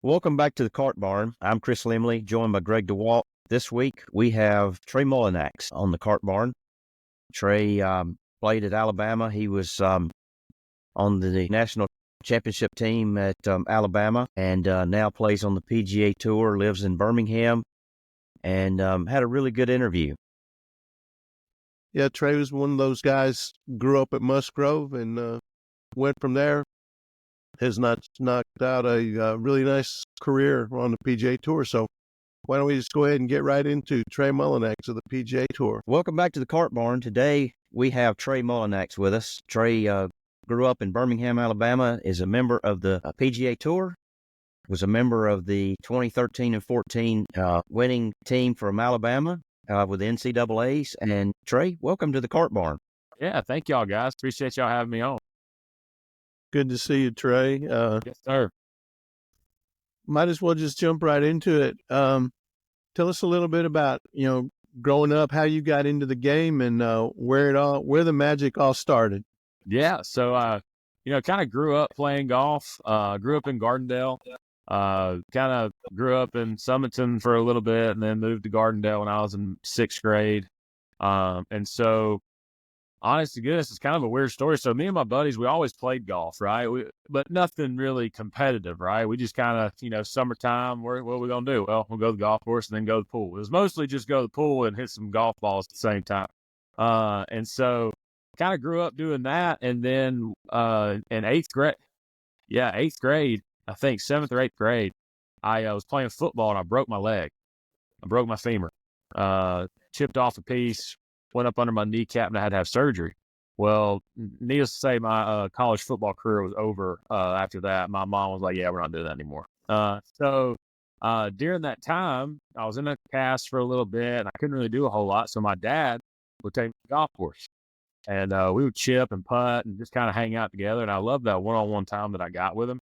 Welcome back to the Cart Barn. I'm Chris Limley, joined by Greg DeWalt. This week, we have Trey Mullinax on the Cart Barn. Trey played at Alabama. He was on the national championship team at Alabama and now plays on the PGA Tour, lives in Birmingham, and had a really good interview. Yeah, Trey was one of those guys, grew up at Musgrove and went from there. Has knocked out a really nice career on the PGA Tour. So why don't we just go ahead and get right into Trey Mullinax of the PGA Tour. Welcome back to the Cart Barn. Today, we have Trey Mullinax with us. Trey grew up in Birmingham, Alabama, is a member of the PGA Tour, was a member of the 2013 and 14 winning team from Alabama with the NCAAs. And Trey, welcome to the Cart Barn. Yeah, thank y'all, guys. Appreciate y'all having me on. Good to see you, Trey. Yes, sir. Might as well just jump right into it. Tell us a little bit about, growing up, how you got into the game and where the magic all started. Yeah, so kind of grew up playing golf. Grew up in Gardendale. Kind of grew up in Summerton for a little bit, and then moved to Gardendale when I was in sixth grade. And so, honest to goodness, it's kind of a weird story. So me and my buddies, we always played golf, right? But nothing really competitive, right? We just kind of, summertime, what are we going to do? Well, we'll go to the golf course and then go to the pool. It was mostly just go to the pool and hit some golf balls at the same time. And so kind of grew up doing that. And then in eighth grade, I think seventh or eighth grade, I was playing football and I broke my leg. I broke my femur, chipped off a piece, went up under my kneecap, and I had to have surgery. Well, needless to say, my college football career was over after that. My mom was like, yeah, we're not doing that anymore. So during that time, I was in a cast for a little bit, and I couldn't really do a whole lot. So my dad would take me to the golf course, and we would chip and putt and just kind of hang out together. And I loved that one-on-one time that I got with him.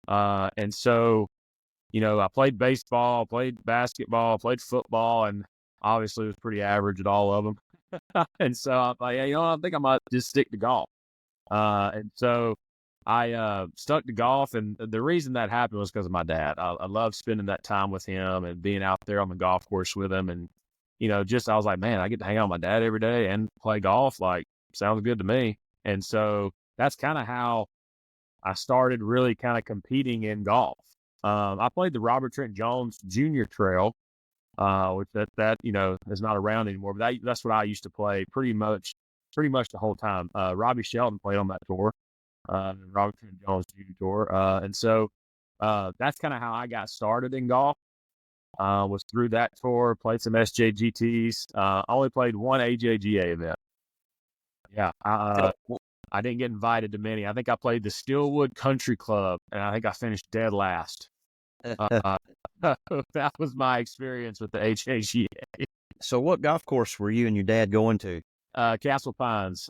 And so, I played baseball, played basketball, played football, and obviously was pretty average at all of them. And so I'm like, I think I might just stick to golf. And so I stuck to golf. And the reason that happened was because of my dad. I loved spending that time with him and being out there on the golf course with him. And, I was like, man, I get to hang out with my dad every day and play golf. Like, sounds good to me. And so that's kind of how I started really kind of competing in golf. I played the Robert Trent Jones Jr. Trail, which that is not around anymore. But that's what I used to play pretty much the whole time. Robbie Shelton played on that tour, Robert Trent Jones Jr. Tour, and so that's kind of how I got started in golf. Was through that tour, played some SJGTs. Only played one AJGA event. Yeah, I didn't get invited to many. I think I played the Steelwood Country Club, and I think I finished dead last. That was my experience with the HAGA. So what golf course were you and your dad going to? Castle Pines.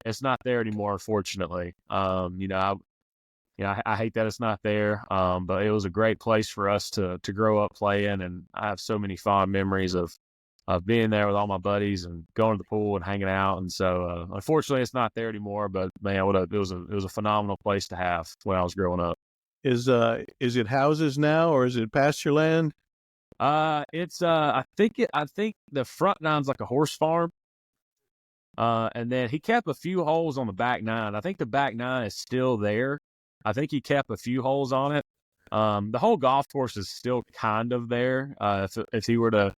It's not there anymore, unfortunately. I hate that it's not there. But it was a great place for us to grow up playing, and I have so many fond memories of being there with all my buddies and going to the pool and hanging out. And so, unfortunately, it's not there anymore. But man, it was a phenomenal place to have when I was growing up. Is it houses now or is it pasture land? It's I think the front nine's like a horse farm. And then he kept a few holes on the back nine. I think the back nine is still there. I think he kept a few holes on it. The whole golf course is still kind of there. If he were to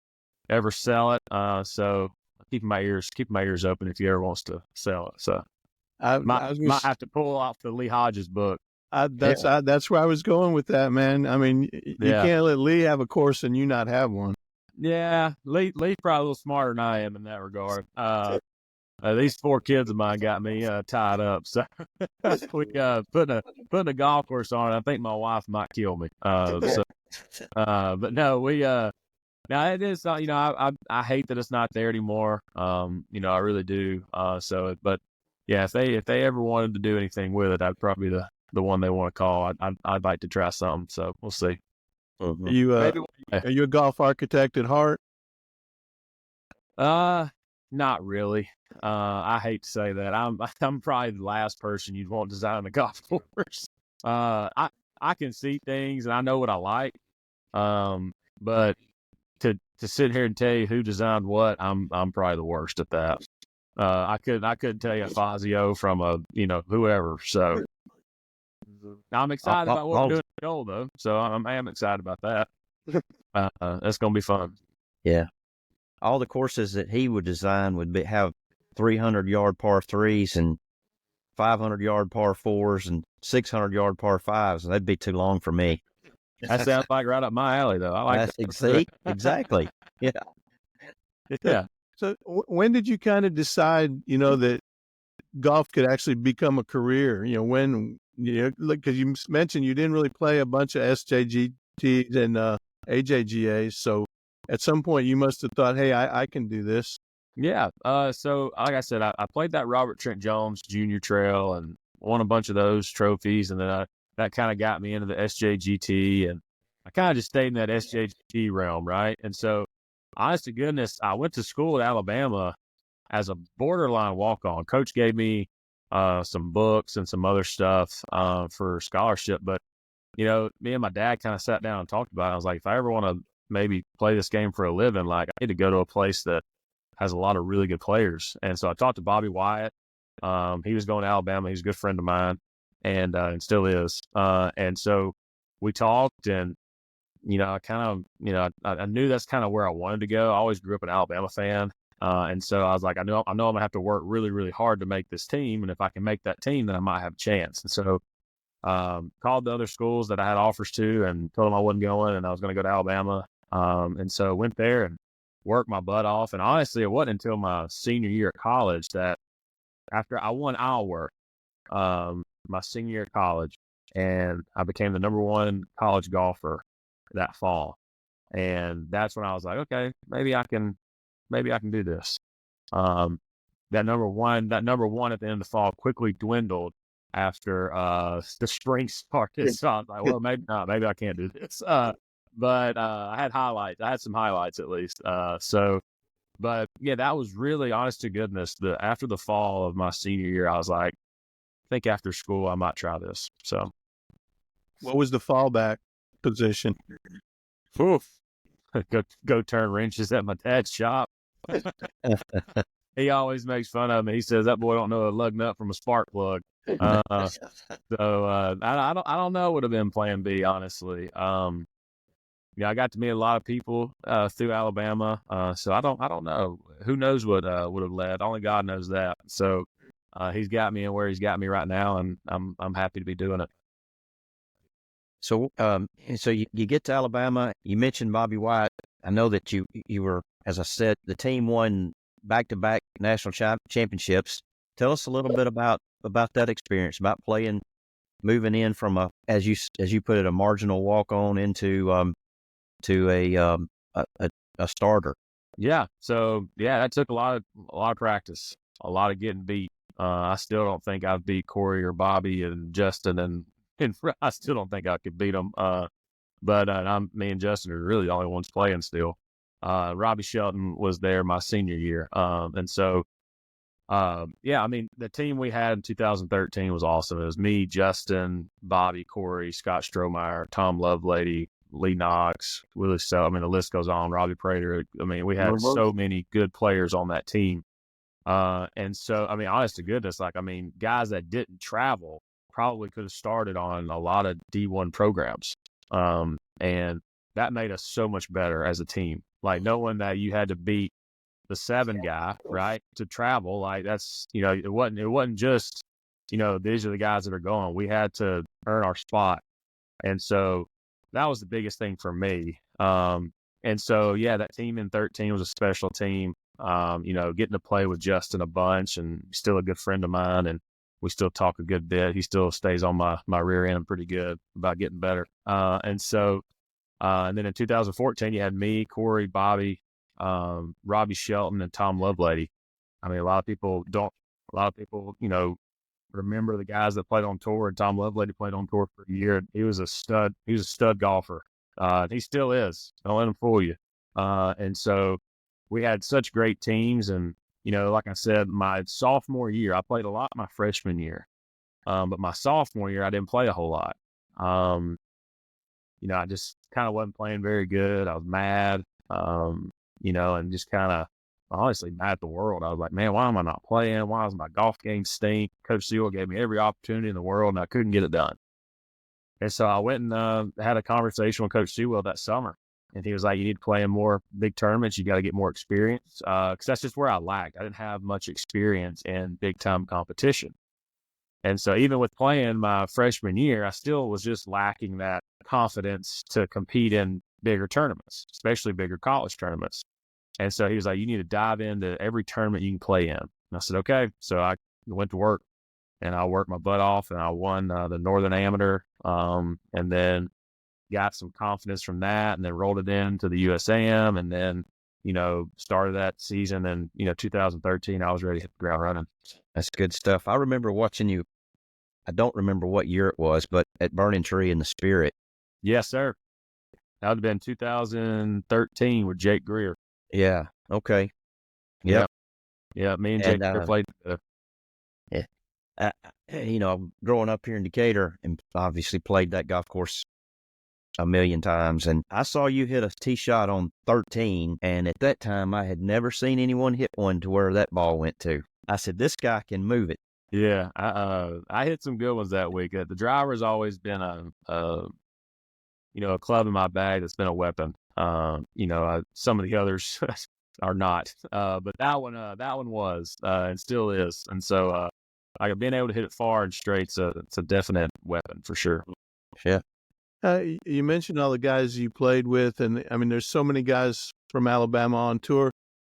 ever sell it. So keeping my ears open if he ever wants to sell it. So I might have to pull off the Lee Hodges book. That's where I was going with that, man. I mean, you can't let Lee have a course and you not have one. Yeah, Lee's probably a little smarter than I am in that regard. These four kids of mine got me tied up. So we putting a golf course on it. I think my wife might kill me. But no, now it is. I hate that it's not there anymore. I really do. But yeah, if they ever wanted to do anything with it, I'd probably be the one they want to call. I'd like to try something. So we'll see. Mm-hmm. Are you a golf architect at heart? Not really. I hate to say that. I'm probably the last person you'd want to design a golf course. I I can see things and I know what I like. But to sit here and tell you who designed what, I'm probably the worst at that. I couldn't tell you a Fazio from a whoever. So now I'm excited about what we're doing at goal though. So I am excited about that. That's gonna be fun. Yeah, all the courses that he would design would have 300-yard par threes and 500-yard par fours and 600-yard par fives, and that'd be too long for me. That sounds like right up my alley, though. I like that. See, exactly. Yeah. Yeah. So when did you kind of decide, that golf could actually become a career? When, because you mentioned you didn't really play a bunch of SJGTs and AJGAs. So at some point you must have thought, hey, I can do this. Yeah. So like I said, I played that Robert Trent Jones Junior Trail and won a bunch of those trophies. And then that kind of got me into the SJGT. And I kind of just stayed in that SJGT realm, right? And so, honest to goodness, I went to school at Alabama as a borderline walk-on. Coach gave me some books and some other stuff for scholarship. But, me and my dad kind of sat down and talked about it. I was like, if I ever want to maybe play this game for a living, like I need to go to a place that has a lot of really good players. And so I talked to Bobby Wyatt. He was going to Alabama. He's a good friend of mine and still is. And so we talked and, I kind of, I knew that's kind of where I wanted to go. I always grew up an Alabama fan. And so I was like, I know I'm going to have to work really, really hard to make this team. And if I can make that team, then I might have a chance. And so called the other schools that I had offers to and told them I wasn't going and I was going to go to Alabama. And so went there and worked my butt off. And honestly, it wasn't until my senior year at college that after I won Iowa, my senior year at college, and I became the #1 college golfer that fall. And that's when I was like, okay, maybe I can do this. That number one at the end of the fall quickly dwindled after the spring started. So I was like, well, maybe not. Maybe I can't do this. But I had highlights. I had some highlights at least. But yeah, that was really, honest to goodness, after the fall of my senior year, I was like, I think after school I might try this. So, what was the fallback position? Oof. Go turn wrenches at my dad's shop. He always makes fun of me. He says that boy don't know a lug nut from a spark plug. I don't know. Would have been Plan B, honestly. I got to meet a lot of people through Alabama. So I don't know. Who knows what would have led? Only God knows that. So he's got me in where he's got me right now, and I'm happy to be doing it. So you get to Alabama. You mentioned Bobby Wyatt. I know that you were, as I said, the team won back-to-back national championships. Tell us a little bit about that experience, about moving in from as you put it, a marginal walk-on into a starter. Yeah. So that took a lot of practice, a lot of getting beat. I still don't think I've beat Corey or Bobby and Justin, and I still don't think I could beat them. But me and Justin are really the only ones playing still. Robbie Shelton was there my senior year. And so, the team we had in 2013 was awesome. It was me, Justin, Bobby, Corey, Scott Strohmeyer, Tom Lovelady, Lee Knox, Willie So. The list goes on. Robbie Prater. We had so many good players on that team. And so, honest to goodness, guys that didn't travel probably could have started on a lot of D1 programs. And that made us so much better as a team. Like knowing that you had to beat the 7 guy, right, to travel. Like that's, it wasn't just, these are the guys that are going. We had to earn our spot. And so that was the biggest thing for me. And so, that team in 13 was a special team. Getting to play with Justin a bunch, and he's still a good friend of mine, and we still talk a good bit. He still stays on my rear end pretty good about getting better. And then in 2014, you had me, Corey, Bobby, Robbie Shelton, and Tom Lovelady. A lot of people, remember the guys that played on tour, and Tom Lovelady played on tour for a year. He was a stud. He was a stud golfer. He still is. Don't let him fool you. And so we had such great teams. And, like I said, my sophomore year, I played a lot my freshman year. But my sophomore year, I didn't play a whole lot. I just kind of wasn't playing very good. I was mad, and just kind of honestly mad at the world. I was like, man, why am I not playing? Why does my golf game stink? Coach Sewell gave me every opportunity in the world, and I couldn't get it done. And so I went and had a conversation with Coach Sewell that summer. And he was like, you need to play in more big tournaments. You got to get more experience. Because that's just where I lacked. I didn't have much experience in big-time competition. And so even with playing my freshman year, I still was just lacking that confidence to compete in bigger tournaments, especially bigger college tournaments. And so he was like, you need to dive into every tournament you can play in. And I said, okay. So I went to work. And I worked my butt off, and I won the Northern Amateur, and then got some confidence from that, and then rolled it into the USAM, and then, started that season. And, 2013, I was ready to hit the ground running. That's good stuff. I remember watching you. I don't remember what year it was, but at Burning Tree in the Spirit. Yes, sir. That would have been 2013 with Jake Greer. Yeah. Okay. Yep. Yeah. Me and Jake Greer played together. Yeah. Growing up here in Decatur, and obviously played that golf course a million times. And I saw you hit a tee shot on 13. And at that time, I had never seen anyone hit one to where that ball went to. I said, this guy can move it. Yeah. I hit some good ones that week. The driver's always been a club in my bag that's been a weapon. Some of the others are not. But that one was, and still is. And so, being able to hit it far and straight, it's a definite weapon for sure. Yeah. You mentioned all the guys you played with, and I mean, there's so many guys from Alabama on tour.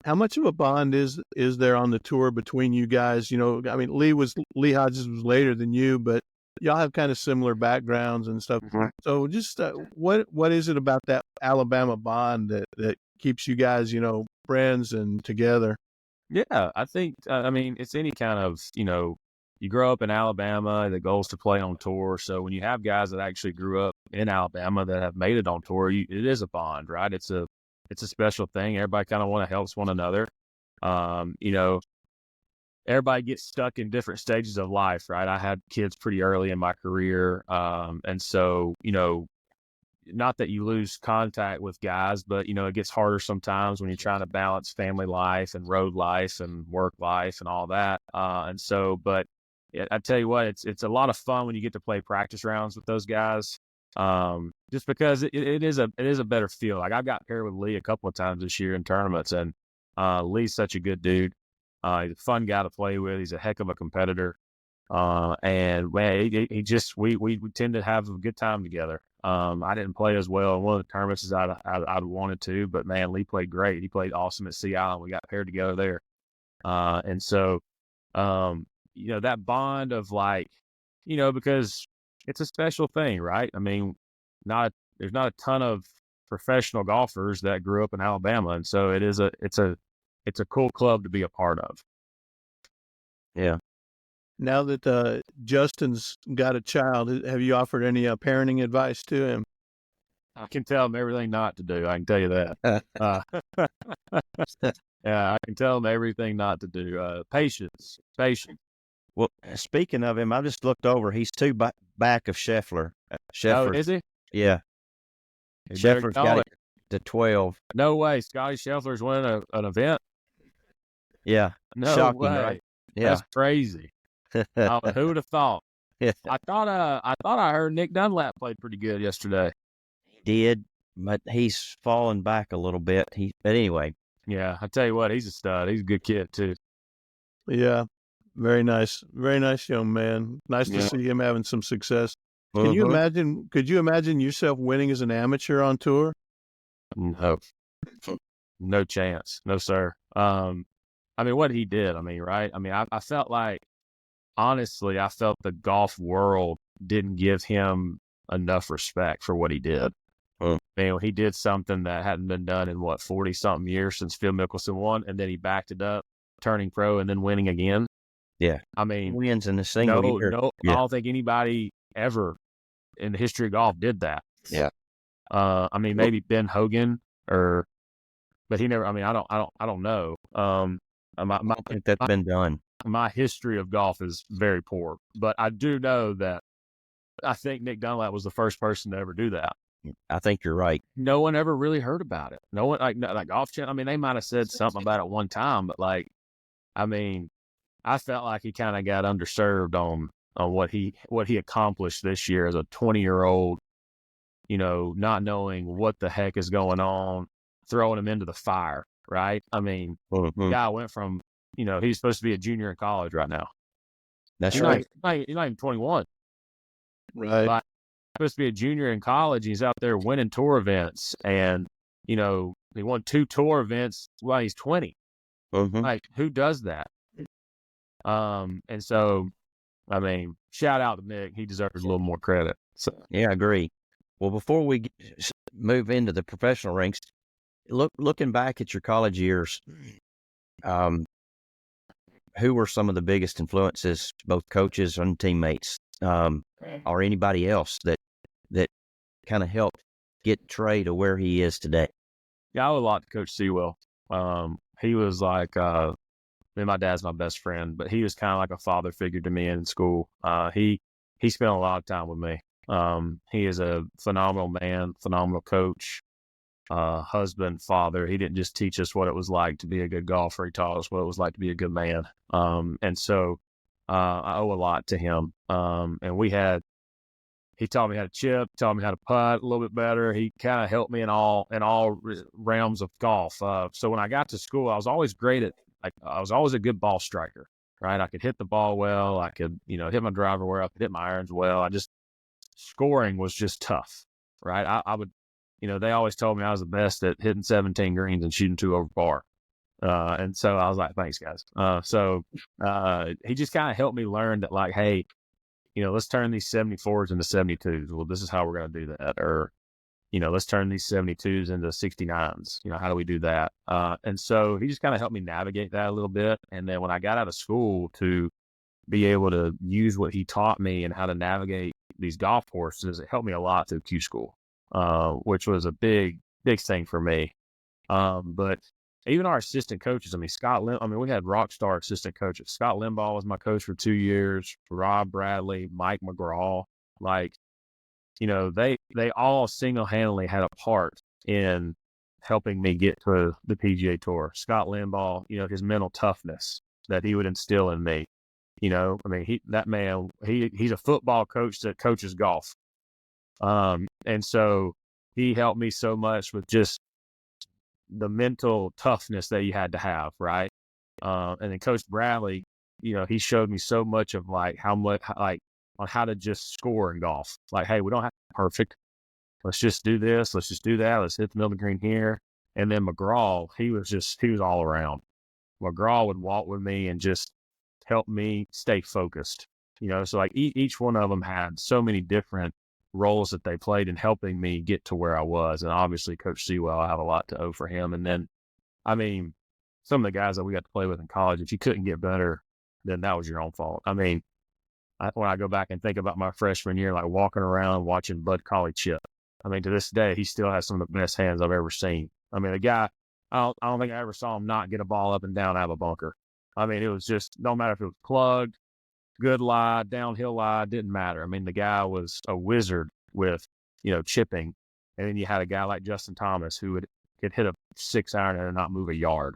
How much of a bond is there on the tour between you guys? Lee Hodges was later than you, but y'all have kind of similar backgrounds and stuff. Mm-hmm. So just what is it about that Alabama bond that keeps you guys, friends and together? Yeah, I think, it's any kind of, you grow up in Alabama, the goal is to play on tour. So when you have guys that actually grew up in Alabama that have made it on tour, it is a bond, right? It's a special thing. Everybody kind of helps one another. Everybody gets stuck in different stages of life, right? I had kids pretty early in my career. And so, not that you lose contact with guys, but, it gets harder sometimes when you're trying to balance family life and road life and work life and all that. But I tell you what, it's a lot of fun when you get to play practice rounds with those guys. Just because it is a better feel. Like I've got paired with Lee a couple of times this year in tournaments, and Lee's such a good dude. He's a fun guy to play with. He's a heck of a competitor. And man, we tend to have a good time together. I didn't play as well in one of the tournaments as I'd wanted to, but man, Lee played great. He played awesome at Sea Island. We got paired together there. And so, that bond of because it's a special thing, right? I mean, there's not a ton of professional golfers that grew up in Alabama. And so it's a cool club to be a part of. Yeah. Now that Justin's got a child, have you offered any parenting advice to him? I can tell him everything not to do. I can tell you that. Yeah, I can tell him everything not to do. Patience. Well, speaking of him, I just looked over. He's two back of Scheffler. Oh, is he? Yeah. Scheffler's got it to 12. No way. Scotty Scheffler's winning an event? Yeah. No Shocking, way. right? Yeah. That's crazy. Who would have thought? Yeah. I thought I heard Nick Dunlap played pretty good yesterday. He did, but he's fallen back a little bit. But anyway. Yeah, I tell you what, he's a stud. He's a good kid too. Yeah, very nice young man. Nice to see him having some success. Can you imagine? Could you imagine yourself winning as an amateur on tour? No, no chance. No, sir. What he did. Right? I felt like, honestly, the golf world didn't give him enough respect for what he did. He did something that hadn't been done in 40-something years since Phil Mickelson won, and then he backed it up, turning pro and then winning again. Yeah. Wins in a single year. No, yeah. I don't think anybody ever in the history of golf did that. Yeah. Maybe Ben Hogan but he never. I don't know. I don't think that's been done. My history of golf is very poor, but I do know that I think Nick Dunlap was the first person to ever do that. I think you're right. No one ever really heard about it. No one like Golf Channel. I mean, they might have said something about it one time, but like, I mean, I felt like he kind of got underserved on what he accomplished this year as a 20-year-old, not knowing what the heck is going on, throwing him into the fire, right? I mean, the guy went from, he's supposed to be a junior in college right now. That's right. He's not even 21. Right. But supposed to be a junior in college. He's out there winning tour events, and he won 2 tour events while he's 20. Like, who does that? And so, I mean, shout out to Nick. He deserves a little more credit. So Yeah, I agree. Well, before we move into the professional ranks, looking back at your college years, who were some of the biggest influences, both coaches and teammates, or anybody else that kind of helped get Trey to where he is today? yeah, I would like to Coach Sewell. He was like, my dad's my best friend, but he was kind of like a father figure to me in school. He spent a lot of time with me. He is a phenomenal man, phenomenal coach, husband, father. He didn't just teach us what it was like to be a good golfer. He taught us what it was like to be a good man. And so I owe a lot to him. And he taught me how to chip, taught me how to putt a little bit better. He kind of helped me in all realms of golf. So when I got to school, I was always I was always a good ball striker, right? I could hit the ball well. I could, hit my driver well. I could hit my irons well. Scoring was just tough, right? I would, they always told me I was the best at hitting 17 greens and shooting 2 over par. And so I was like, thanks guys. He just kind of helped me learn that, like, hey, let's turn these 74s into 72s. Well, this is how we're going to do that. Or, let's turn these 72s into 69s. How do we do that? And so he just kind of helped me navigate that a little bit. And then when I got out of school, to be able to use what he taught me and how to navigate these golf courses, it helped me a lot through Q school, which was a big thing for me. But even our assistant coaches, we had rock star assistant coaches. Scott Limbaugh was my coach for 2 years. Rob Bradley, Mike McGraw, they all single-handedly had a part in helping me get to the PGA Tour. Scott Limbaugh, his mental toughness that he would instill in me. He's a football coach that coaches golf. And so he helped me so much with just the mental toughness that you had to have, right? And then Coach Bradley, he showed me so much of on how to just score in golf. Like, hey, we don't have to be perfect. Let's just do this. Let's just do that. Let's hit the middle of the green here. And then McGraw, he was all around. McGraw would walk with me and just help me stay focused. So like each one of them had so many different roles that they played in helping me get to where I was. And obviously Coach Sewell, I have a lot to owe for him. And then, some of the guys that we got to play with in college, if you couldn't get better, then that was your own fault. When I go back and think about my freshman year, like walking around watching Bud Colley chip, to this day, he still has some of the best hands I've ever seen. The guy, I don't think I ever saw him not get a ball up and down out of a bunker. It was just, no matter if it was plugged, good lie, downhill lie, didn't matter. The guy was a wizard with, chipping. And then you had a guy like Justin Thomas who could hit a 6-iron and not move a yard.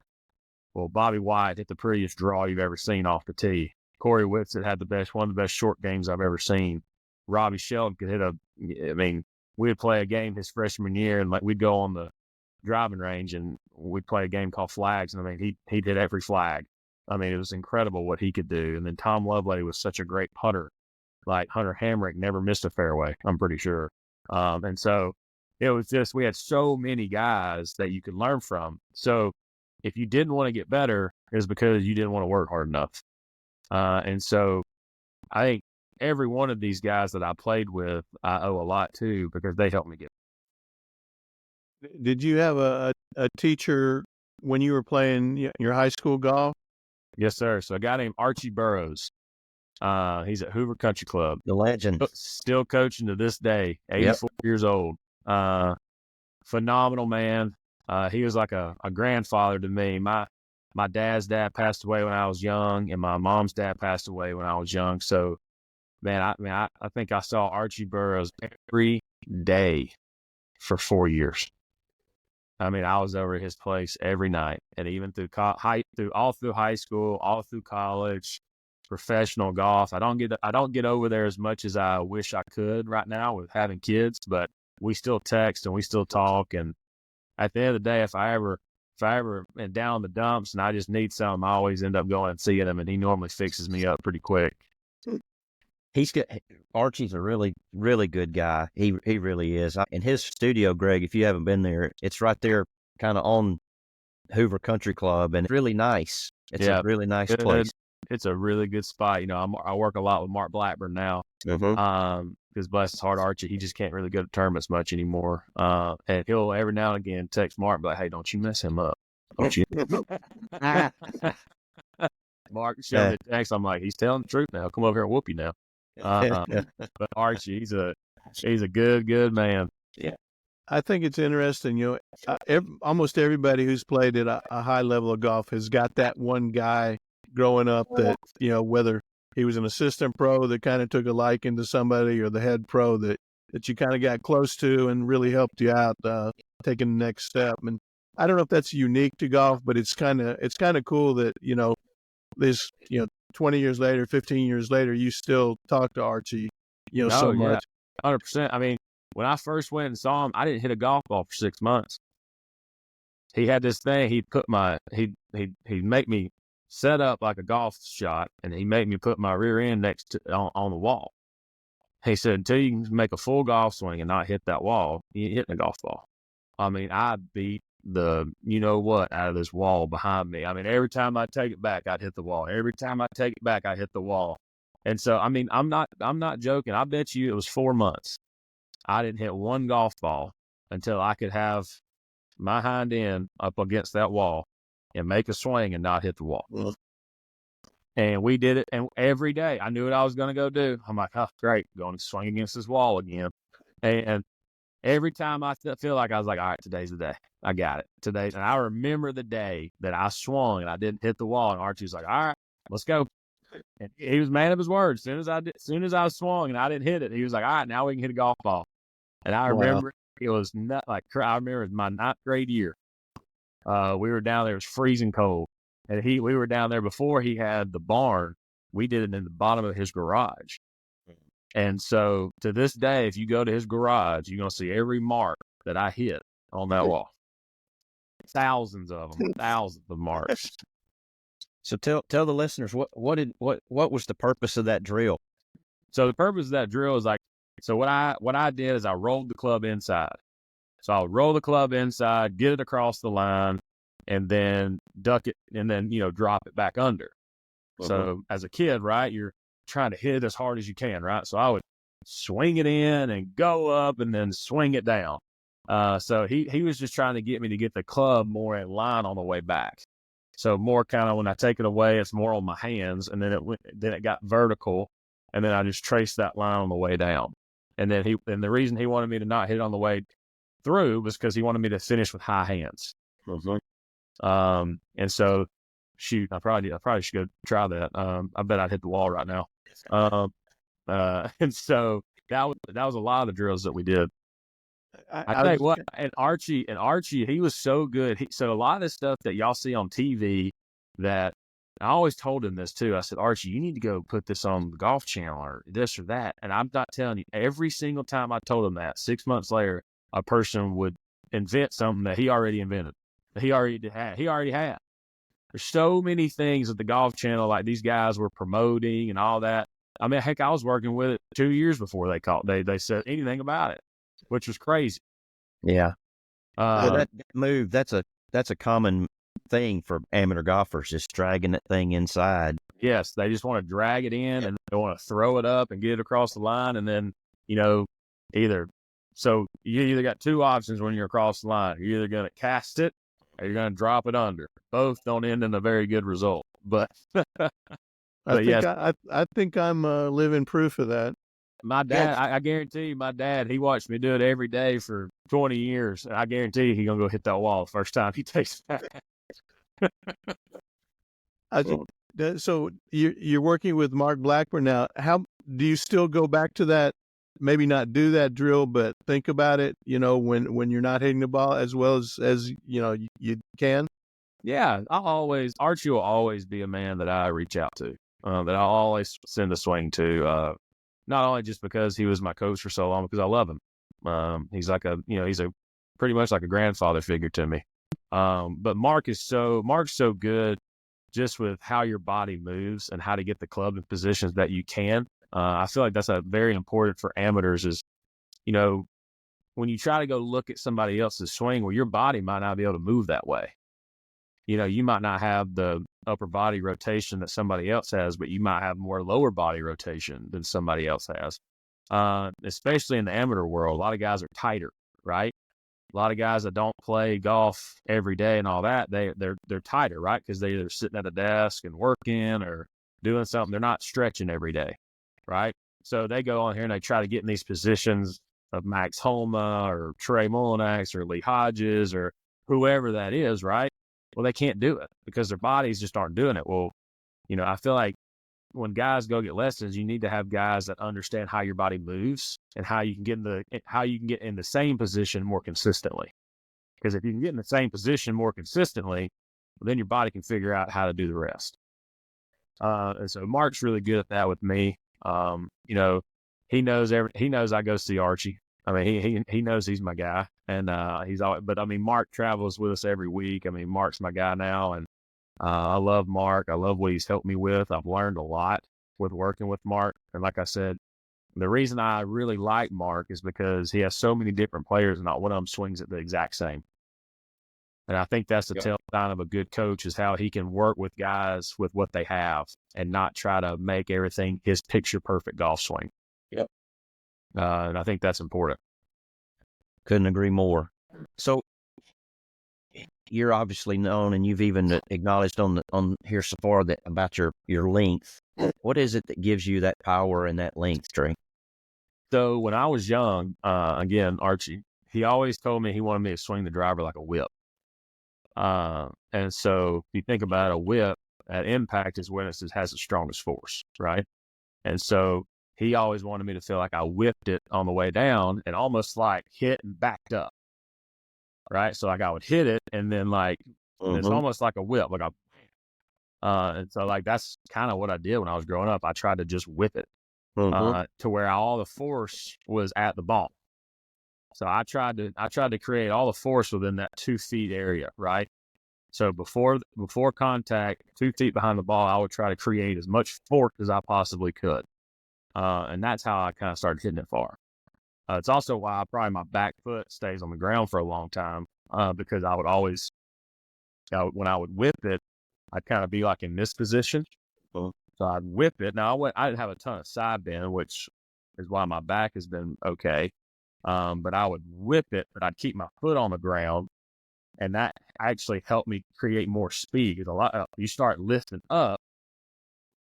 Well, Bobby White hit the prettiest draw you've ever seen off the tee. Corey Whitson had one of the best short games I've ever seen. Robbie Sheldon could hit we'd play a game his freshman year, and we'd go on the driving range and we'd play a game called flags. And he'd hit every flag. It was incredible what he could do. And then Tom Lovelady was such a great putter. Like Hunter Hamrick never missed a fairway, I'm pretty sure. And so it was just, we had so many guys that you could learn from. So if you didn't want to get better, it was because you didn't want to work hard enough. And so I think every one of these guys that I played with, I owe a lot to, because they helped me get. Did you have a teacher when you were playing your high school golf? Yes, sir. So a guy named Archie Burroughs. He's at Hoover Country Club. The legend. Still coaching to this day, 84 years old. Phenomenal man. He was like a grandfather to me. My dad's dad passed away when I was young, and my mom's dad passed away when I was young. So man, I think I saw Archie Burroughs every day for 4 years. I mean, I was over at his place every night, and even through all through high school, all through college, professional golf. I don't get over there as much as I wish I could right now with having kids, but we still text and we still talk. And at the end of the day, if I ever am down in the dumps and I just need something, I always end up going and seeing him, and he normally fixes me up pretty quick. He's good. Archie's a really, really good guy. He really is. In his studio, Greg, if you haven't been there, it's right there kind of on Hoover Country Club, and it's really nice. It's a really nice place. It's a really good spot. You know, I work a lot with Mark Blackburn now. Because bless his heart, Archie, he just can't really go to tournaments much anymore. And he'll every now and again text Mark, like, "Hey, don't you mess him up, don't you?" Mark showed me a text. I'm like, he's telling the truth now. Come over here and whoop you now. But Archie, he's a good man. Yeah, I think it's interesting. You know, almost everybody who's played at a high level of golf has got that one guy growing up that, you know, whether he was an assistant pro that kind of took a liking to somebody, or the head pro that you kind of got close to and really helped you out taking the next step. And I don't know if that's unique to golf, but it's kind of cool that, you know, this, you know, 20 years later, 15 years later, you still talk to Archie, you know, so much. 100%. I mean, when I first went and saw him, I didn't hit a golf ball for 6 months. He had this thing. He'd make me set up like a golf shot, and he made me put my rear end next to on the wall. He said, until you can make a full golf swing and not hit that wall, you ain't hitting a golf ball. I mean, I beat the you-know-what out of this wall behind me. I mean, every time I take it back, I'd hit the wall. Every time I take it back, I hit the wall. And so, I mean, I'm not joking. I bet you it was 4 months. I didn't hit one golf ball until I could have my hind end up against that wall and make a swing and not hit the wall. And we did it, and every day I knew what I was going to go do. I'm like, oh, great, going to swing against this wall again. And every time I feel like I was like, all right, today's the day. I got it. Today. And I remember the day that I swung and I didn't hit the wall, and Archie was like, all right, let's go. And he was man of his word. As soon as I swung and I didn't hit it, he was like, all right, now we can hit a golf ball. And I remember it was not like, I remember it was my 9th grade year. We were down there, it was freezing cold. And we were down there before he had the barn. We did it in the bottom of his garage. And so to this day, if you go to his garage, you're going to see every mark that I hit on that wall. Thousands of them, thousands of marks. So tell the listeners what was the purpose of that drill? So the purpose of that drill is like, so what I did is I rolled the club inside. So I'll roll the club inside, get it across the line, and then duck it, and then, you know, drop it back under. So as a kid, right, you're trying to hit it as hard as you can, right? So I would swing it in and go up and then swing it down. So he was just trying to get me to get the club more in line on the way back. So more kind of when I take it away, it's more on my hands, and then it got vertical, and then I just traced that line on the way down. And then the reason he wanted me to not hit it on the way through was because he wanted me to finish with high hands. And so, shoot, I probably should go try that. I bet I'd hit the wall right now. And so that was a lot of the drills that we did. I tell you what, and Archie, he was so good. So a lot of this stuff that y'all see on TV, that I always told him this too. I said, Archie, you need to go put this on the Golf Channel or this or that. And I'm not telling you, every single time I told him that, 6 months later, a person would invent something that he already invented. He already had. There's so many things at the Golf Channel, like these guys were promoting and all that. I mean, heck, I was working with it 2 years before they said anything about it, which was crazy. Yeah. That move, that's a common thing for amateur golfers, just dragging that thing inside. Yes, they just want to drag it in and they want to throw it up and get it across the line, and then, you know, so you either got two options when you're across the line. You're either going to cast it or you're going to drop it under. Both don't end in a very good result. But I think I'm living proof of that. My dad, I guarantee you, my dad, he watched me do it every day for 20 years. And I guarantee you he's going to go hit that wall the first time he takes it. So you're working with Mark Blackburn now. do you still go back to that? Maybe not do that drill, but think about it, when you're not hitting the ball as well as you can. Yeah, Archie will always be a man that I reach out to, that I'll always send a swing to. Not only just because he was my coach for so long, because I love him. He's he's a pretty much like a grandfather figure to me. But Mark's so good just with how your body moves and how to get the club in positions that you can. I feel like that's a very important for amateurs is, when you try to go look at somebody else's swing, well, your body might not be able to move that way. You might not have the upper body rotation that somebody else has, but you might have more lower body rotation than somebody else has. Especially in the amateur world, a lot of guys are tighter, right? A lot of guys that don't play golf every day and all that, they're tighter, right? Because they're either sitting at a desk and working or doing something. They're not stretching every day, right? So they go on here and they try to get in these positions of Max Homa or Trey Mullinax or Lee Hodges or whoever that is, right? Well, they can't do it because their bodies just aren't doing it. Well, I feel like when guys go get lessons, you need to have guys that understand how your body moves and how you can get in the same position more consistently. Because if you can get in the same position more consistently, well, then your body can figure out how to do the rest. And so Mark's really good at that with me. He knows I go see Archie. I mean, he knows he's my guy, and he's always. But I mean, Mark travels with us every week. I mean, Mark's my guy now, and I love Mark. I love what he's helped me with. I've learned a lot with working with Mark, and like I said, the reason I really like Mark is because he has so many different players, and not one of them swings it the exact same. And I think that's the tell sign of a good coach is how he can work with guys with what they have and not try to make everything his picture perfect golf swing. Yep. And I think that's important. Couldn't agree more. So you're obviously known, and you've even acknowledged on here so far that about your length. What is it that gives you that power and that length, Trey? So when I was young, again, Archie, he always told me he wanted me to swing the driver like a whip. And so if you think about a whip, at impact is when it has the strongest force, right? And so he always wanted me to feel like I whipped it on the way down and almost like hit and backed up, right? So like I would hit it and then it's almost like a whip, like and so like that's kind of what I did when I was growing up. I tried to just whip it to where all the force was at the ball. So I tried to create all the force within that 2 feet area, right? So before contact, 2 feet behind the ball, I would try to create as much force as I possibly could. And that's how I kind of started hitting it far. It's also why probably my back foot stays on the ground for a long time, because I would always, when I would whip it, I'd kind of be like in this position. So I'd whip it. Now I didn't have a ton of side bend, which is why my back has been okay. But I would whip it, but I'd keep my foot on the ground, and that actually helped me create more speed. Because you start lifting up,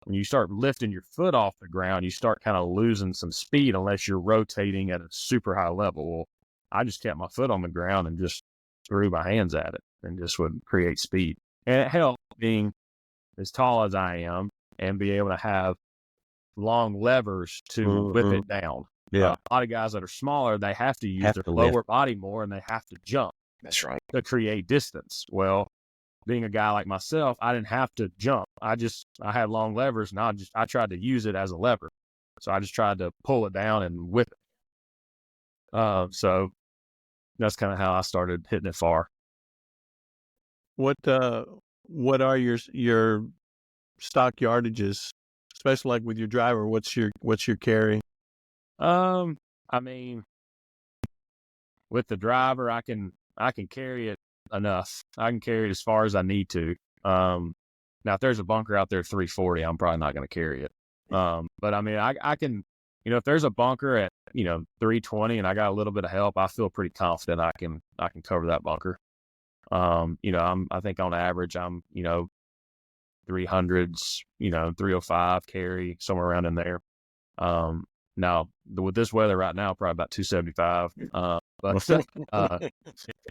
when you start lifting your foot off the ground, you start kind of losing some speed unless you're rotating at a super high level. Well, I just kept my foot on the ground and just threw my hands at it and just would create speed. And it helped being as tall as I am and be able to have long levers to whip it down. Yeah. A lot of guys that are smaller, they have to use their lower body more and they have to jump. That's right. To create distance. Well, being a guy like myself, I didn't have to jump. I had long levers and I tried to use it as a lever. So I just tried to pull it down and whip it. So that's kind of how I started hitting it far. What are your stock yardages, especially like with your driver? What's your carry? I mean, with the driver, I can carry it enough. I can carry it as far as I need to. Now if there's a bunker out there 340, I'm probably not going to carry it. But I mean, I can, if there's a bunker at 320 and I got a little bit of help, I feel pretty confident I can cover that bunker. I think on average I'm 300s, 305 carry, somewhere around in there. Now with this weather right now, probably about 275. But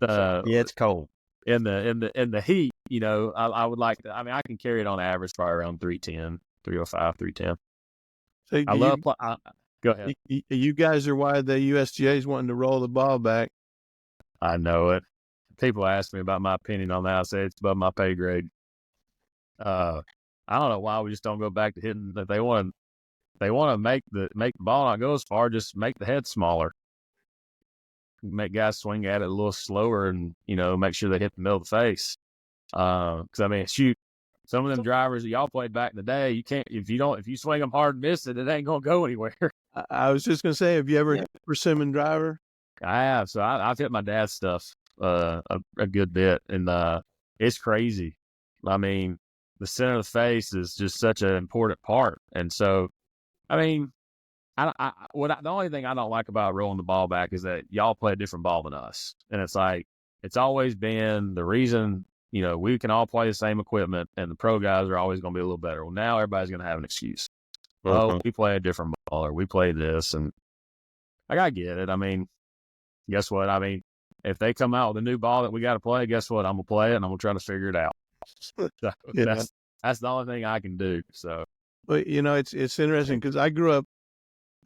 yeah, it's cold in the heat. I would like to. I mean, I can carry it on average probably around 310, 305, 310. So I love. Go ahead. you guys are why the USGA is wanting to roll the ball back. I know it. People ask me about my opinion on that. I say it's above my pay grade. I don't know why we just don't go back to hitting. If they want to make the ball not go as far, just make the head smaller. Make guys swing at it a little slower, and make sure they hit the middle of the face. Because I mean, shoot, some of them drivers that y'all played back in the day, you can't if you swing them hard and miss it, it ain't gonna go anywhere. I was just gonna say, have you ever hit a persimmon driver? I have. So I've hit my dad's stuff a good bit, and it's crazy. I mean, the center of the face is just such an important part, and so I mean, the only thing I don't like about rolling the ball back is that y'all play a different ball than us, and it's like it's always been the reason. We can all play the same equipment, and the pro guys are always going to be a little better. Well, now everybody's going to have an excuse. Oh, we play a different ball, or we play this, and I get it. I mean, guess what? I mean, if they come out with a new ball that we got to play, guess what? I'm gonna play it, and I'm gonna try to figure it out. So that's the only thing I can do. So, but it's interesting because I grew up.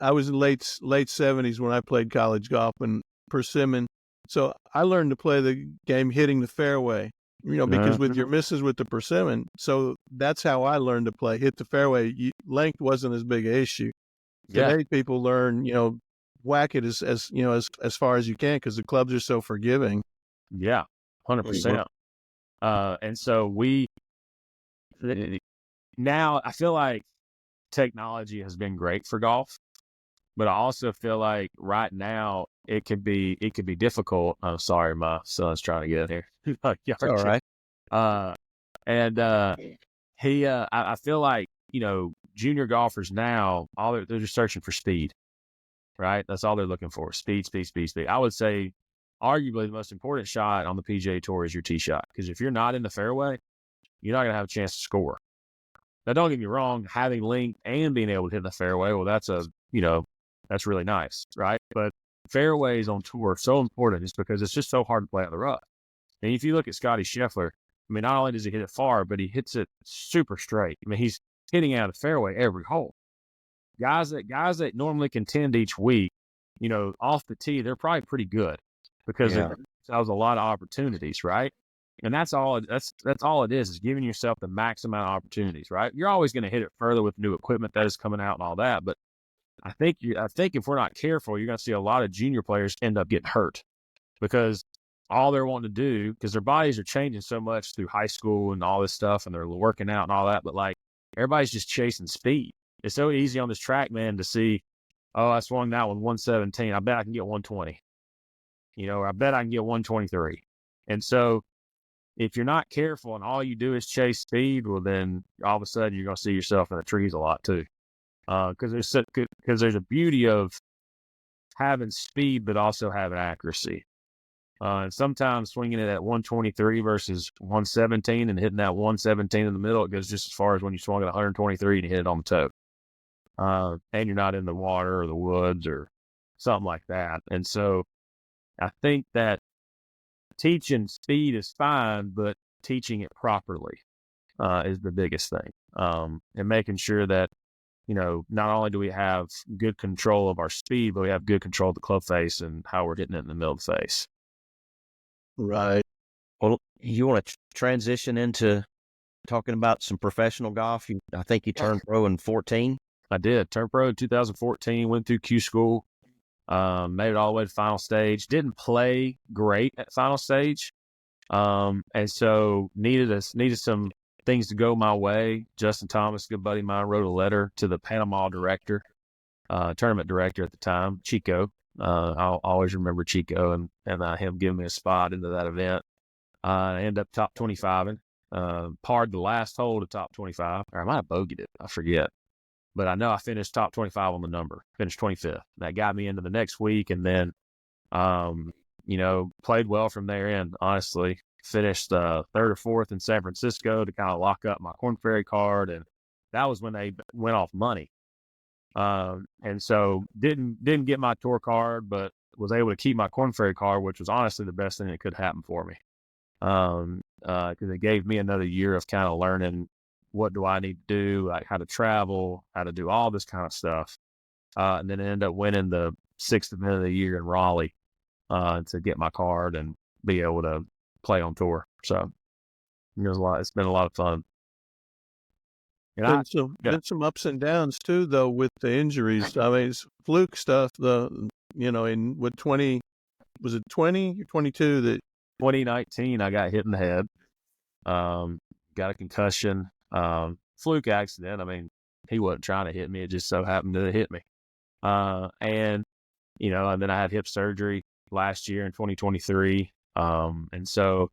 I was in late 70s when I played college golf and persimmon. So I learned to play the game hitting the fairway. Because with your misses with the persimmon, so that's how I learned to play. Hit the fairway. Length wasn't as big an issue. Today, people learn, whack it as far as you can because the clubs are so forgiving. Yeah, 100%. And so now I feel like technology has been great for golf, but I also feel like right now it could be difficult. I'm sorry, my son's trying to get in here. All right. I feel like, junior golfers now, they're just searching for speed, right? That's all they're looking for. Speed. I would say arguably the most important shot on the PGA Tour is your tee shot. Because if you're not in the fairway, you're not going to have a chance to score. Now, don't get me wrong, having length and being able to hit the fairway, well, that's really nice, right? But fairways on tour are so important just because it's just so hard to play out the rough. And if you look at Scotty Scheffler, I mean, not only does he hit it far, but he hits it super straight. I mean, he's hitting out of the fairway every hole. Guys that normally contend each week, off the tee, they're probably pretty good because that was a lot of opportunities, right? And that's all it is giving yourself the max amount of opportunities, right? You're always going to hit it further with new equipment that is coming out and all that. But I think if we're not careful, you're going to see a lot of junior players end up getting hurt because all they're wanting to do, because their bodies are changing so much through high school and all this stuff, and they're working out and all that. But like everybody's just chasing speed. It's so easy on this track, man, to see, oh, I swung that one 117. I bet I can get 120. I bet I can get 123. And so if you're not careful and all you do is chase speed, well, then all of a sudden you're going to see yourself in the trees a lot too. Because there's a beauty of having speed, but also having accuracy. And sometimes swinging it at 123 versus 117 and hitting that 117 in the middle, it goes just as far as when you swung at 123 and you hit it on the toe. And you're not in the water or the woods or something like that. And so I think that teaching speed is fine, but teaching it properly is the biggest thing. And making sure that, not only do we have good control of our speed, but we have good control of the club face and how we're hitting it in the middle of the face. Right. Well, you want to transition into talking about some professional golf? I think you turned pro in 14. I did. Turned pro in 2014, went through Q school, made it all the way to final stage. Didn't play great at final stage. And so needed some things to go my way. Justin Thomas, a good buddy of mine, wrote a letter to the Panama director, tournament director at the time, Chico. I'll always remember Chico and him giving me a spot into that event. I ended up top 25 and parred the last hole to top 25. Or I might have bogeyed it. I forget. But I know I finished top 25 on the number, finished 25th. That got me into the next week. And then, played well from there in, honestly. Finished third or fourth in San Francisco to kind of lock up my Korn Ferry card. And that was when they went off money. And so didn't get my tour card, but was able to keep my Korn Ferry card, which was honestly the best thing that could happen for me. Because it gave me another year of kind of learning what do I need to do, like how to travel, how to do all this kind of stuff. And then I ended up winning the 6th event of the year in Raleigh to get my card and be able to play on tour. So it's been a lot of fun. And Been some ups and downs too, though, with the injuries. I mean, it's fluke stuff. With 20, was it 20 or 22 that 2019, I got hit in the head. Got a concussion. Fluke accident. I mean, he wasn't trying to hit me. It just so happened to hit me. And then I had hip surgery last year in 2023. And so,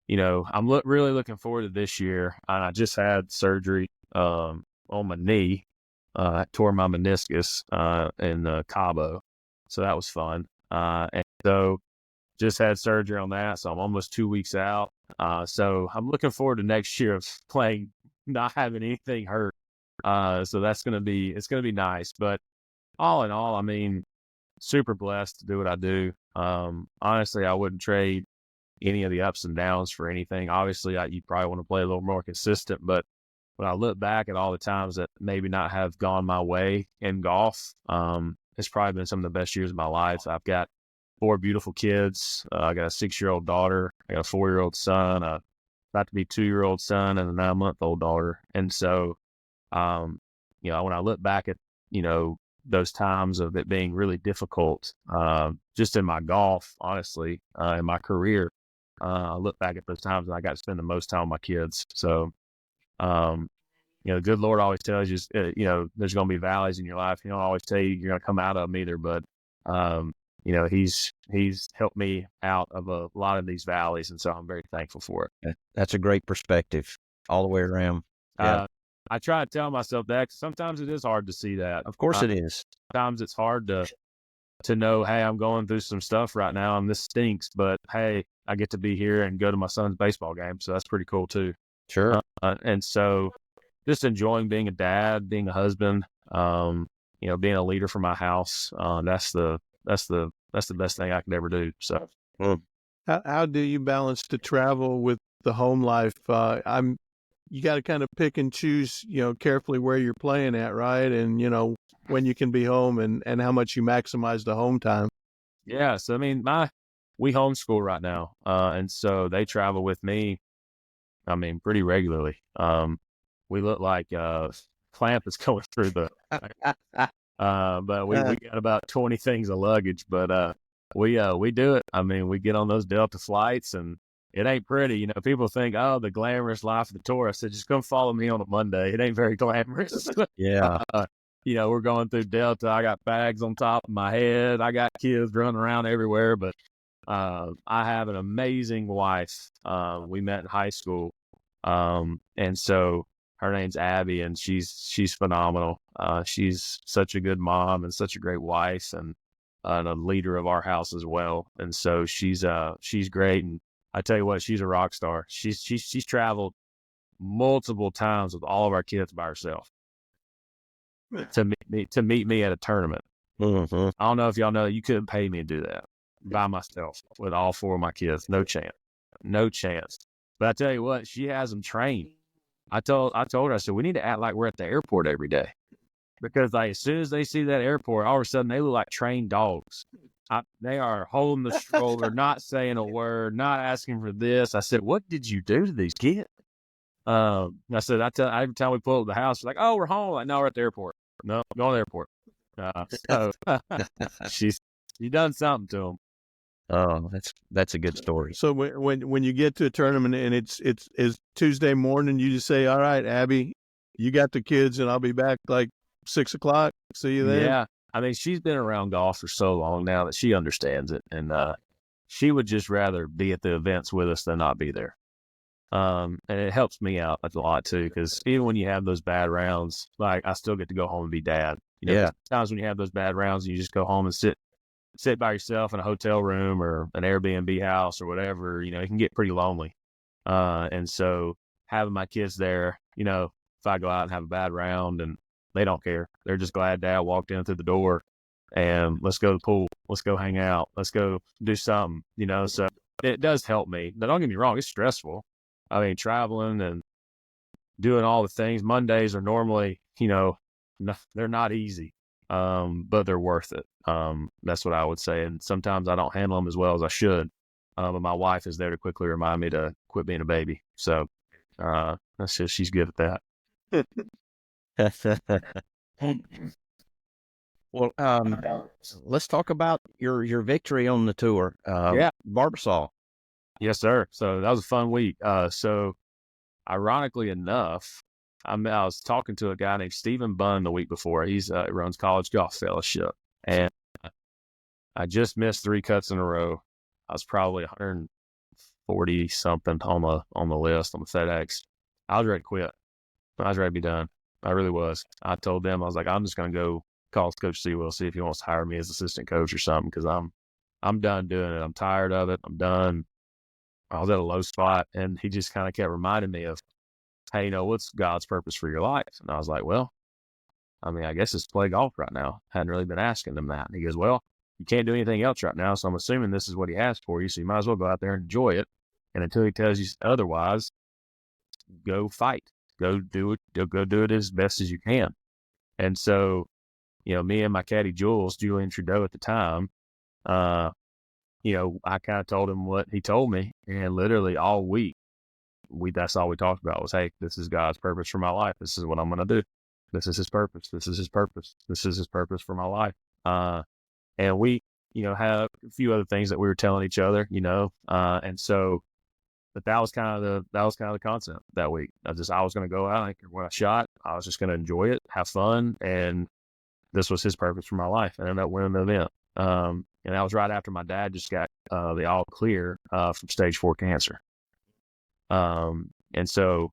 I'm really looking forward to this year. And I just had surgery on my knee. I tore my meniscus in Cabo. So that was fun. And so just had surgery on that. So I'm almost 2 weeks out. So I'm looking forward to next year of playing, not having anything hurt. So it's going to be nice. But all in all, I mean, super blessed to do what I do. Honestly, I wouldn't trade any of the ups and downs for anything. Obviously, you probably want to play a little more consistent, but when I look back at all the times that maybe not have gone my way in golf, it's probably been some of the best years of my life. I've got 4 beautiful kids. I got a 6-year-old daughter. I got a 4-year-old son, about to be 2-year-old son, and a 9-month-old daughter. And so, when I look back at, those times of it being really difficult, just in my golf, honestly, in my career, I look back at those times and I got to spend the most time with my kids. So, the good Lord always tells you, there's going to be valleys in your life. He don't always tell you you're going to come out of them either, but, he's helped me out of a lot of these valleys. And so I'm very thankful for it. That's a great perspective all the way around. Yeah. I try to tell myself that 'cause sometimes it is hard to see that. Of course it is. Sometimes it's hard to know, hey, I'm going through some stuff right now and this stinks, but hey, I get to be here and go to my son's baseball game. So that's pretty cool too. Sure. And so just enjoying being a dad, being a husband, being a leader for my house. That's the best thing I could ever do. So how do you balance the travel with the home life? You got to kind of pick and choose, carefully where you're playing at, right? And, when you can be home and how much you maximize the home time. Yeah. So, I mean, we homeschool right now. And so they travel with me, I mean, pretty regularly. We look like clamp is going through but we got about 20 things of luggage, but we do it. I mean, we get on those Delta flights and it ain't pretty. People think, oh, the glamorous life of the tour. I said, just come follow me on a Monday. It ain't very glamorous. Yeah. We're going through Delta. I got bags on top of my head. I got kids running around everywhere, but I have an amazing wife. We met in high school. And so her name's Abby, and she's phenomenal. She's such a good mom and such a great wife, and a leader of our house as well. And so she's great. And I tell you what, she's a rock star. She's traveled multiple times with all of our kids by herself to meet me at a tournament. Mm-hmm. I don't know if y'all know, you couldn't pay me to do that by myself with all 4 of my kids. No chance. But I tell you what, she has them trained. I told her, I said, we need to act like we're at the airport every day, because as soon as they see that airport, all of a sudden they look like trained dogs. They are holding the stroller, not saying a word, not asking for this. I said, what did you do to these kids? I said, every time we pull up the house, we're like, oh, we're home. Like, no, we're at the airport. No, go to the airport. So she's done something to them. Oh, that's a good story. So when you get to a tournament and it's Tuesday morning, you just say, all right, Abby, you got the kids and I'll be back like 6:00. See you then. Yeah. I mean, she's been around golf for so long now that she understands it. And she would just rather be at the events with us than not be there. And it helps me out a lot too, because even when you have those bad rounds, like I still get to go home and be dad. Yeah. Sometimes when you have those bad rounds, you just go home and sit by yourself in a hotel room or an Airbnb house or whatever, it can get pretty lonely. And so having my kids there, if I go out and have a bad round, and they don't care. They're just glad Dad walked in through the door and let's go to the pool. Let's go hang out. Let's go do something, so it does help me. Now, don't get me wrong. It's stressful. I mean, traveling and doing all the things. Mondays are normally, they're not easy, but they're worth it. That's what I would say. And sometimes I don't handle them as well as I should. But my wife is there to quickly remind me to quit being a baby. So she's good at that. Well, let's talk about your victory on the tour. Yeah. Barbasol. Yes, sir. So that was a fun week. So ironically enough, I was talking to a guy named Stephen Bunn the week before. He runs College Golf Fellowship, and I just missed 3 cuts in a row. I was probably 140 something on the list on the FedEx. I was ready to quit. I was ready to be done. I really was. I told them, I was like, I'm just going to go call Coach Sewell, see if he wants to hire me as assistant coach or something, because I'm done doing it. I'm tired of it. I'm done. I was at a low spot, and he just kind of kept reminding me of, hey, what's God's purpose for your life? And I was like, well, I mean, I guess it's to play golf right now. Hadn't really been asking him that. And he goes, well, you can't do anything else right now, so I'm assuming this is what he asked for you, so you might as well go out there and enjoy it. And until he tells you otherwise, go fight. Go do it. Go do it as best as you can. And so, me and my caddy Julian Trudeau at the time, I kind of told him what he told me, and literally all week, that's all we talked about was, hey, this is God's purpose for my life. This is what I'm going to do. This is his purpose. This is his purpose. This is his purpose for my life. And we, have a few other things that we were telling each other, and so, but that was kind of the concept that week. I was going to go out, when I shot, I was just going to enjoy it, have fun. And this was his purpose for my life. I ended up winning the event. And that was right after my dad just got the all clear from stage 4 cancer. And so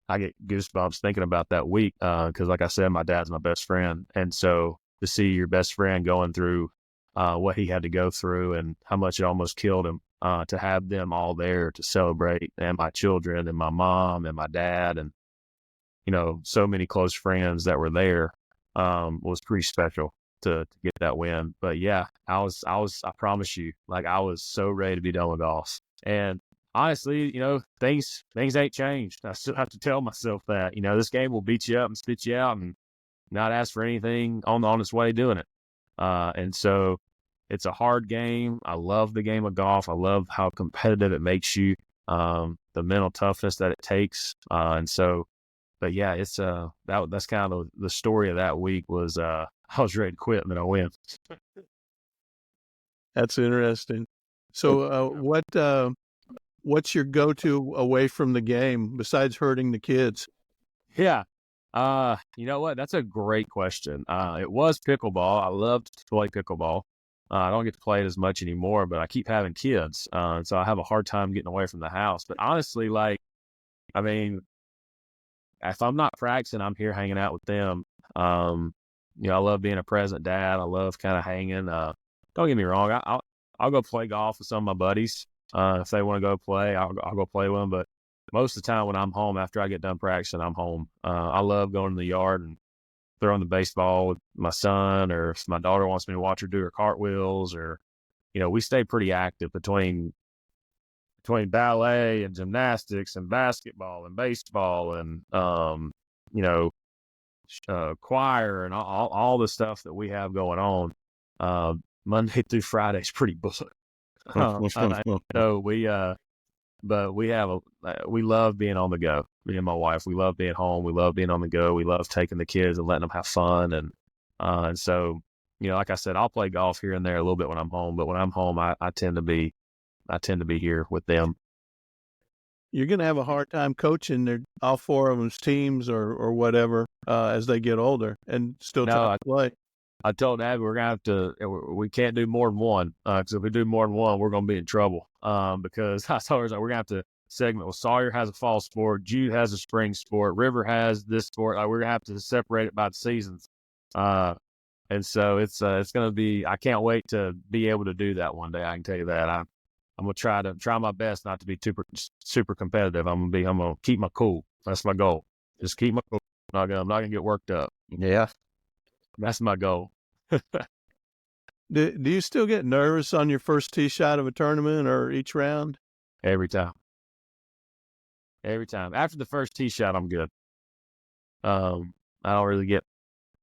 I get goosebumps thinking about that week because, like I said, my dad's my best friend. And so to see your best friend going through what he had to go through and how much it almost killed him, to have them all there to celebrate, and my children and my mom and my dad and, so many close friends that were there, was pretty special to get that win. But yeah, I promise you, I was so ready to be done with golf. And honestly, things ain't changed. I still have to tell myself that, this game will beat you up and spit you out and not ask for anything on its way doing it. And so it's a hard game. I love the game of golf. I love how competitive it makes you, the mental toughness that it takes. And so, but yeah, it's that's kind of the story of that week was I was ready to quit and then I win. That's interesting. So what's your go-to away from the game besides hurting the kids? Yeah. You know what? That's a great question. It was pickleball. I loved to play pickleball. I don't get to play it as much anymore, but I keep having kids. So I have a hard time getting away from the house. But honestly, if I'm not practicing, I'm here hanging out with them. I love being a present dad. I love kind of hanging. Don't get me wrong. I'll go play golf with some of my buddies. If they want to go play, I'll go play with them. But most of the time when I'm home, after I get done practicing, I'm home. I love going to the yard and throwing the baseball with my son, or if my daughter wants me to watch her do her cartwheels, or, we stay pretty active between ballet and gymnastics and basketball and baseball and, choir and all the stuff that we have going on. Monday through Friday is pretty booked. So we love being on the go. Me and my wife, we love being home. We love being on the go. We love taking the kids and letting them have fun. And so, like I said, I'll play golf here and there a little bit when I'm home, but when I'm home, I tend to be here with them. You're going to have a hard time coaching all 4 of them's teams or whatever as they get older and still try to play. I told Abby we're going to have to, we can't do more than one. Because if we do more than one, we're going to be in trouble. Because I told her, we're going to have to segment. Well, Sawyer has a fall sport. Jude has a spring sport. River has this sport. We're going to have to separate it by the seasons. And so it's going to be, I can't wait to be able to do that one day. I can tell you that. I'm going to try my best not to be super competitive. I'm going to keep my cool. That's my goal. Just keep my cool. I'm not going to get worked up. Yeah. That's my goal. Do you still get nervous on your first tee shot of a tournament or each round? Every time. Every time. After the first tee shot, I'm good. I don't really get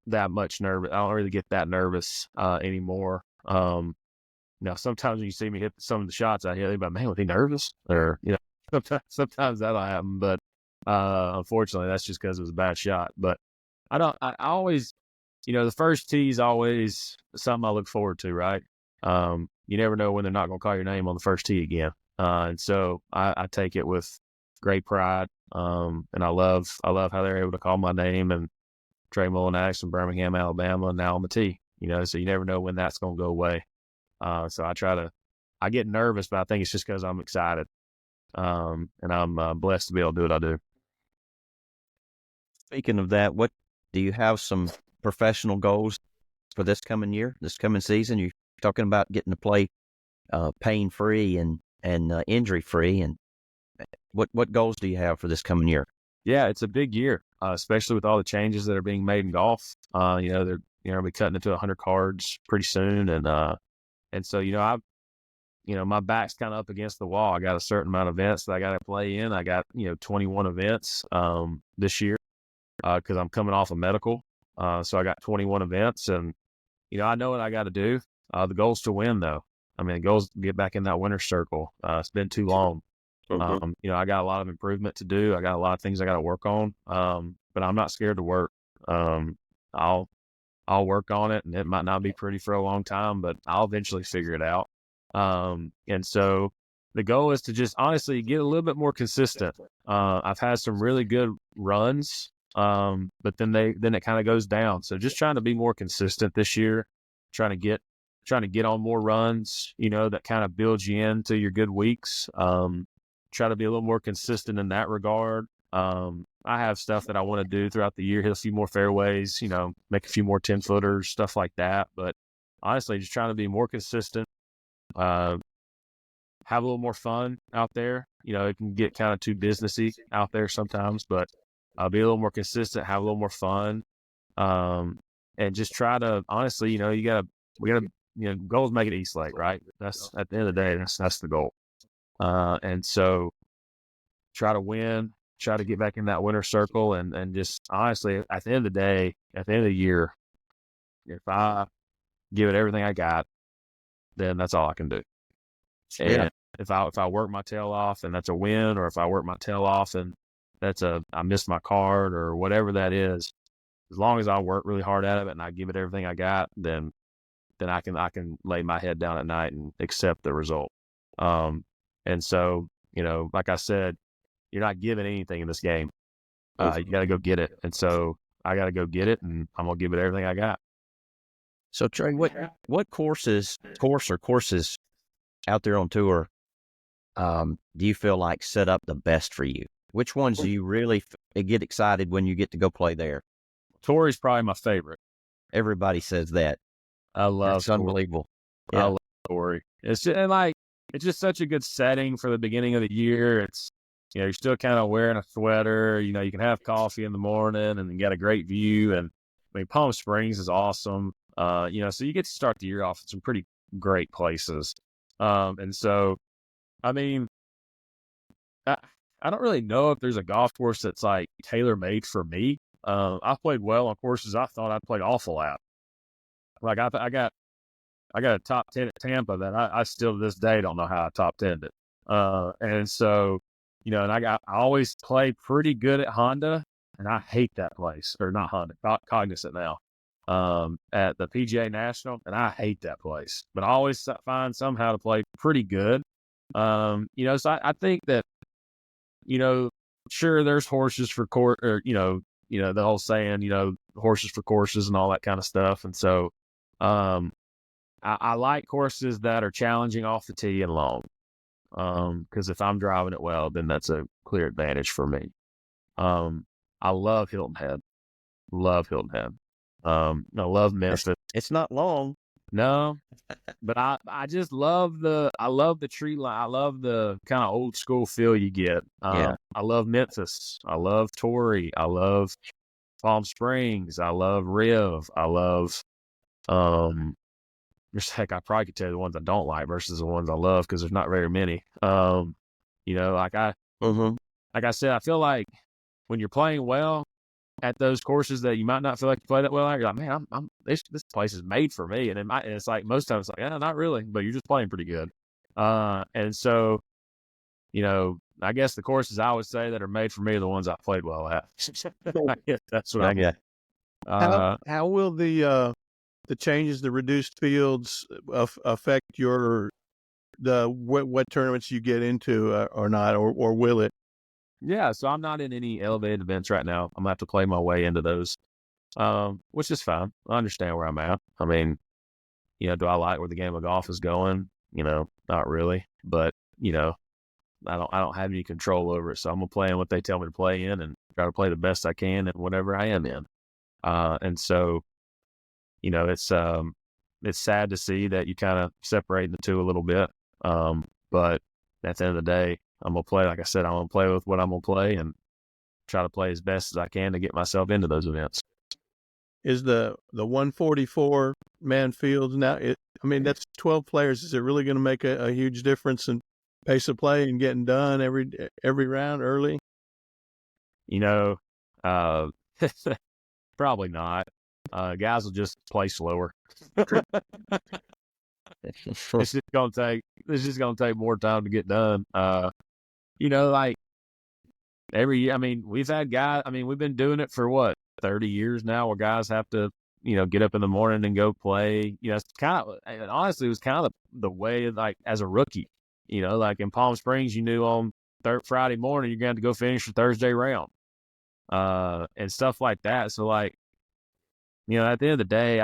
that much nervous. I don't really get that nervous anymore. Now, sometimes when you see me hit some of the shots I hit, they're like, man, was he nervous? Or, sometimes that'll happen. But unfortunately, that's just because it was a bad shot. But I always, the first tee is always something I look forward to, right? You never know when they're not going to call your name on the first tee again. And so I take it with great pride. And I love how they're able to call my name and Trey Mullinax from Birmingham, Alabama, and now on the tee, so you never know when that's going to go away. So I get nervous, but I think it's just because I'm excited. And I'm blessed to be able to do what I do. Speaking of that, what do you have some professional goals for this coming year, this coming season? You're talking about getting to play pain-free and injury-free. And what goals do you have for this coming year? Yeah, it's a big year, especially with all the changes that are being made in golf. They're be cutting it to 100 cards pretty soon, and so my back's kind of up against the wall. I got a certain amount of events that I got to play in. I got 21 events this year because I'm coming off a medical, so I got 21 events, and I know what I got to do. The goal's to win, though. I mean, the goal's to get back in that winner's circle. It's been too long. I got a lot of improvement to do. I got a lot of things I got to work on. But I'm not scared to work. I'll work on it, and it might not be pretty for a long time, but I'll eventually figure it out. And so the goal is to just honestly get a little bit more consistent. I've had some really good runs, but then it kind of goes down. So just trying to be more consistent this year, trying to get on more runs, that kind of builds you into your good weeks. Try to be a little more consistent in that regard. I have stuff that I want to do throughout the year, hit a few more fairways, make a few more 10-footers, stuff like that. But honestly, just trying to be more consistent, have a little more fun out there. It can get kind of too businessy out there sometimes, but be a little more consistent, have a little more fun, and just try to, honestly, we gotta, goals make it East Lake, right? That's at the end of the day, that's the goal. And so try to win, try to get back in that winner's circle, and just honestly, at the end of the day, at the end of the year, if I give it everything I got, then that's all I can do. And if I work my tail off and that's a win, or if I work my tail off and I missed my card or whatever that is, as long as I work really hard at it and I give it everything I got, then I can lay my head down at night and accept the result. And so, like I said, you're not given anything in this game. You got to go get it. And so I got to go get it, and I'm going to give it everything I got. So Trey, what courses out there on tour do you feel like set up the best for you? Which ones do you really get excited when you get to go play there? Torrey's probably my favorite. Everybody says that. I love It's unbelievable. Yeah. I love Torrey. It's just such a good setting for the beginning of the year. It's, you're still kind of wearing a sweater, you can have coffee in the morning and you got a great view. And I mean, Palm Springs is awesome. So you get to start the year off in some pretty great places. And so, I mean, I don't really know if there's a golf course that's like tailor made for me. I played well on courses I thought I'd played awful at. Like I got a top 10 at Tampa that I still to this day don't know how I top 10'd it. And so, and I always play pretty good at Honda, and I hate that place, or not Honda, Cognizant now, at the PGA National, and I hate that place, but I always find somehow to play pretty good. So I think that, sure, there's horses for court, or, the whole saying, horses for courses and all that kind of stuff. And so, I like courses that are challenging off the tee and long. Because if I'm driving it well, then that's a clear advantage for me. I love Hilton Head. I love Memphis. It's not long. No, but I just love the tree line. I love the kind of old school feel you get. I love Memphis. I love Torrey. I love Palm Springs. I love Riv. I love, heck, I probably could tell you the ones I don't like versus the ones I love, because there's not very many. like I said, I feel like when you're playing well at those courses that you might not feel like you play that well at, you're like, man, this place is made for me. And it's like most times it's like, yeah, not really, but you're just playing pretty good. And so, I guess the courses I would say that are made for me are the ones I played well at. I guess that's what I get. How will the changes, the reduced fields, affect what tournaments you get into or not, or will it? Yeah, so I'm not in any elevated events right now. I'm gonna have to play my way into those, which is fine. I understand where I'm at. I mean, do I like where the game of golf is going? Not really, but I don't have any control over it. So I'm gonna play in what they tell me to play in and try to play the best I can in whatever I am in. And so, it's sad to see that you kind of separate the two a little bit. But at the end of the day, I'm going to play, like I said, I'm going to play with what I'm going to play and try to play as best as I can to get myself into those events. Is the 144 man field now, that's 12 players. Is it really going to make a huge difference in pace of play and getting done every round early? Probably not. Guys will just play slower. It's just gonna take more time to get done. Like every year. I mean, we've had guys. I mean, we've been doing it for 30 years now, where guys have to, get up in the morning and go play. It's kind of, and honestly, it was kind of the way, like as a rookie. Like in Palm Springs, you knew on Friday morning you're going to go finish your Thursday round, and stuff like that. So like, at the end of the day,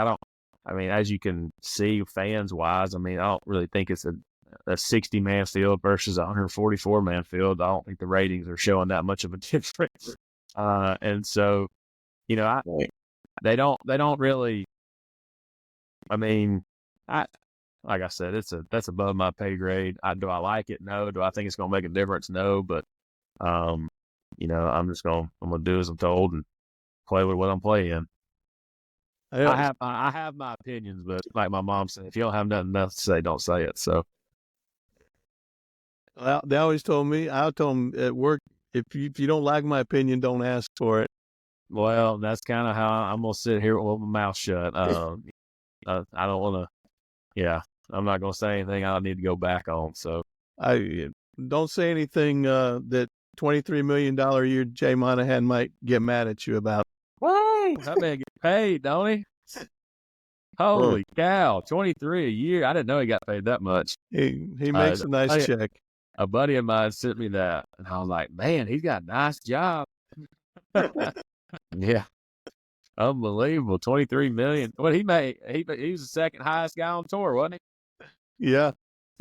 as you can see fans wise, I don't really think it's a 60-man field versus a 144-man field. I don't think the ratings are showing that much of a difference. And so, they don't really, like I said, that's above my pay grade. Do I like it? No. Do I think it's going to make a difference? No. But, I'm going to do as I'm told and play with what I'm playing. I have my opinions, but like my mom said, if you don't have nothing else to say, don't say it. So, well, they always told me. I told them at work, if you don't like my opinion, don't ask for it. Well, that's kind of how I'm gonna sit here with my mouth shut. I don't want to. Yeah, I'm not gonna say anything I need to go back on. So I don't say anything that $23 million a year Jay Monahan might get mad at you about. Whoa, that man get paid, don't he? Holy cow, 23 a year. I didn't know he got paid that much. He makes a nice check. A buddy of mine sent me that, and I was like, man, he's got a nice job. Yeah. Unbelievable. 23 million. What he made? He was the second highest guy on tour, wasn't he? Yeah.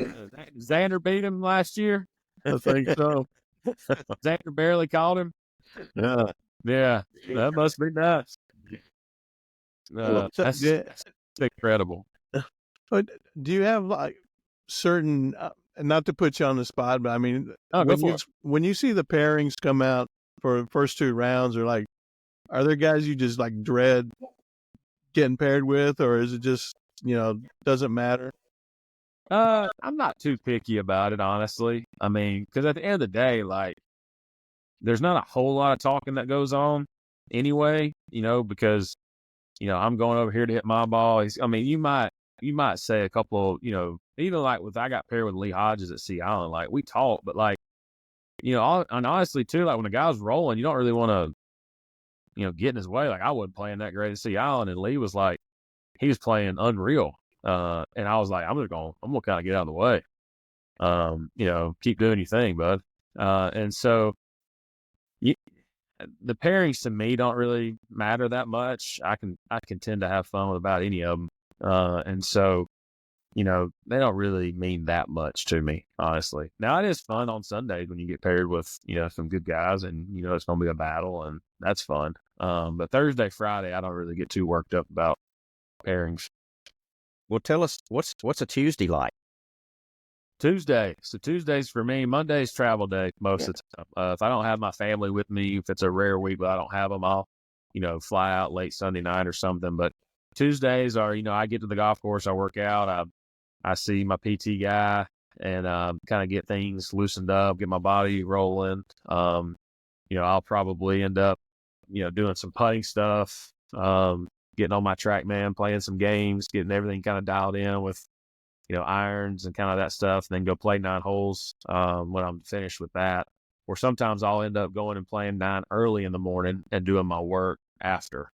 Xander beat him last year. I think so. Xander barely caught him. Yeah. Yeah. That must be nice. That's incredible. But do you have like certain, not to put you on the spot, but when you see the pairings come out for the first two rounds, are there guys you just like dread getting paired with, or is it just, doesn't matter? I'm not too picky about it, honestly. Because at the end of the day, like, there's not a whole lot of talking that goes on anyway, because, I'm going over here to hit my ball. You might say a couple, even like I got paired with Lee Hodges at Sea Island, like we talk, but like, and honestly too, like when the guy's rolling, you don't really want to, get in his way. Like I wasn't playing that great at Sea Island, and Lee was like, he was playing unreal. And I was like, I'm gonna kind of get out of the way. Keep doing your thing, bud. And so the pairings to me don't really matter that much. I can tend to have fun with about any of them. And so, they don't really mean that much to me, honestly. Now it is fun on Sundays when you get paired with, some good guys and, it's going to be a battle and that's fun. But Thursday, Friday, I don't really get too worked up about pairings. Well, tell us what's a Tuesday like? Tuesday. So Tuesdays for me, Monday's travel day most of the time. If I don't have my family with me, if it's a rare week, but I don't have them, I'll, fly out late Sunday night or something. But Tuesdays are, I get to the golf course, I work out, I see my PT guy, and kind of get things loosened up, get my body rolling. I'll probably end up, doing some putting stuff, getting on my TrackMan, playing some games, getting everything kind of dialed in with, irons and kind of that stuff, and then go play 9 holes when I'm finished with that. Or sometimes I'll end up going and playing 9 early in the morning and doing my work after.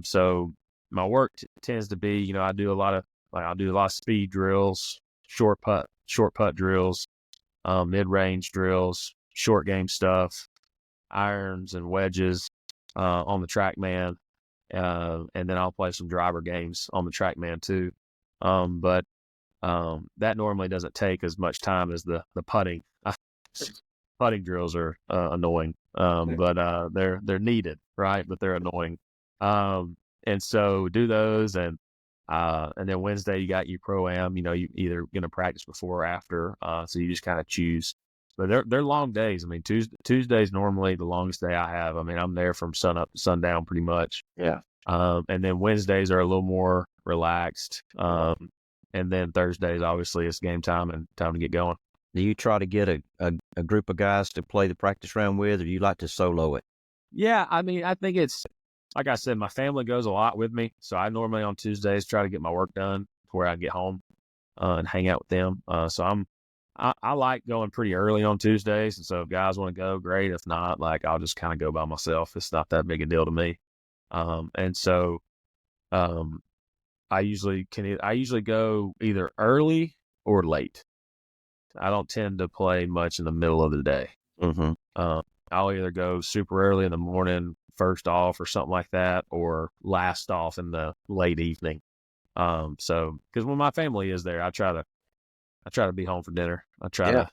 So my work tends to be, I'll do a lot of speed drills, short putt drills, mid-range drills, short game stuff, irons and wedges on the TrackMan, and then I'll play some driver games on the TrackMan too. But that normally doesn't take as much time as the putting. Putting drills are annoying, but they're needed, right? But they're annoying. And so do those, and then Wednesday you got your pro-am. You either going to practice before or after, so you just kind of choose. But they're long days. I mean, Tuesday's normally the longest day I have. I mean, I'm there from sun up to sundown pretty much. Yeah. And then Wednesdays are a little more relaxed. And then Thursdays, obviously, it's game time and time to get going. Do you try to get a group of guys to play the practice round with, or do you like to solo it? Yeah, I mean, I think it's, like I said, my family goes a lot with me. So I normally on Tuesdays try to get my work done before I get home and hang out with them. So I like going pretty early on Tuesdays. And so if guys want to go, great. If not, I'll just kind of go by myself. It's not that big a deal to me. And so I usually go either early or late. I don't tend to play much in the middle of the day. Mm-hmm. I'll either go super early in the morning, first off or something like that, or last off in the late evening. So because when my family is there, I try to be home for dinner. I try to,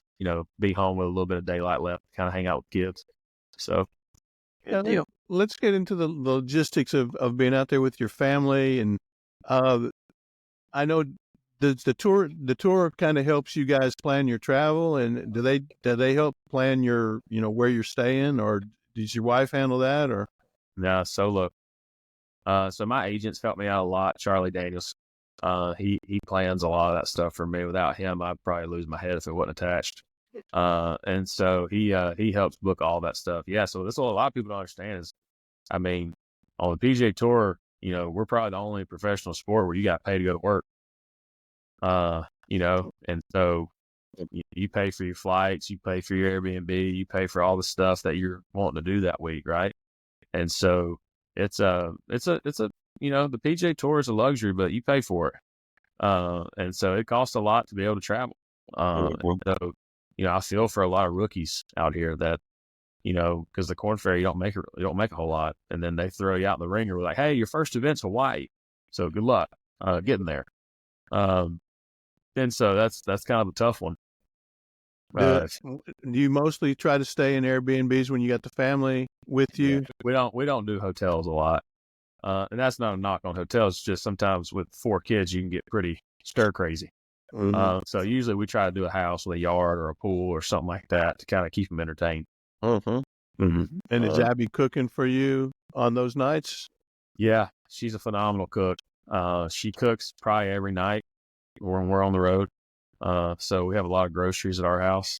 be home with a little bit of daylight left, kind of hang out with kids. So yeah, let's get into the logistics of being out there with your family. And I know the tour kind of helps you guys plan your travel, and do they help plan your, where you're staying, or does your wife handle that, or? No, solo. So my agents help me out a lot. Charlie Daniels, he plans a lot of that stuff for me. Without him, I'd probably lose my head if it wasn't attached. And so he helps book all that stuff. Yeah. So that's what a lot of people don't understand is, I mean, on the PGA Tour, we're probably the only professional sport where you got paid to go to work. And so you pay for your flights, you pay for your Airbnb, you pay for all the stuff that you're wanting to do that week, right? And so it's a the PGA Tour is a luxury, but you pay for it. And so it costs a lot to be able to travel. And so, I feel for a lot of rookies out here that, because the Corn Ferry, you don't make a whole lot, and then they throw you out in the ringer with like, hey, your first event's Hawaii, so good luck getting there. And so that's kind of a tough one. Do you mostly try to stay in Airbnbs when you got the family with you? Yeah, we don't do hotels a lot, and that's not a knock on hotels. It's just sometimes with 4 kids, you can get pretty stir crazy. Mm-hmm. So usually we try to do a house with a yard or a pool or something like that to kind of keep them entertained. Mm-hmm. Mm-hmm. And is Abby cooking for you on those nights? Yeah, she's a phenomenal cook. She cooks probably every night when we're on the road. So we have a lot of groceries at our house,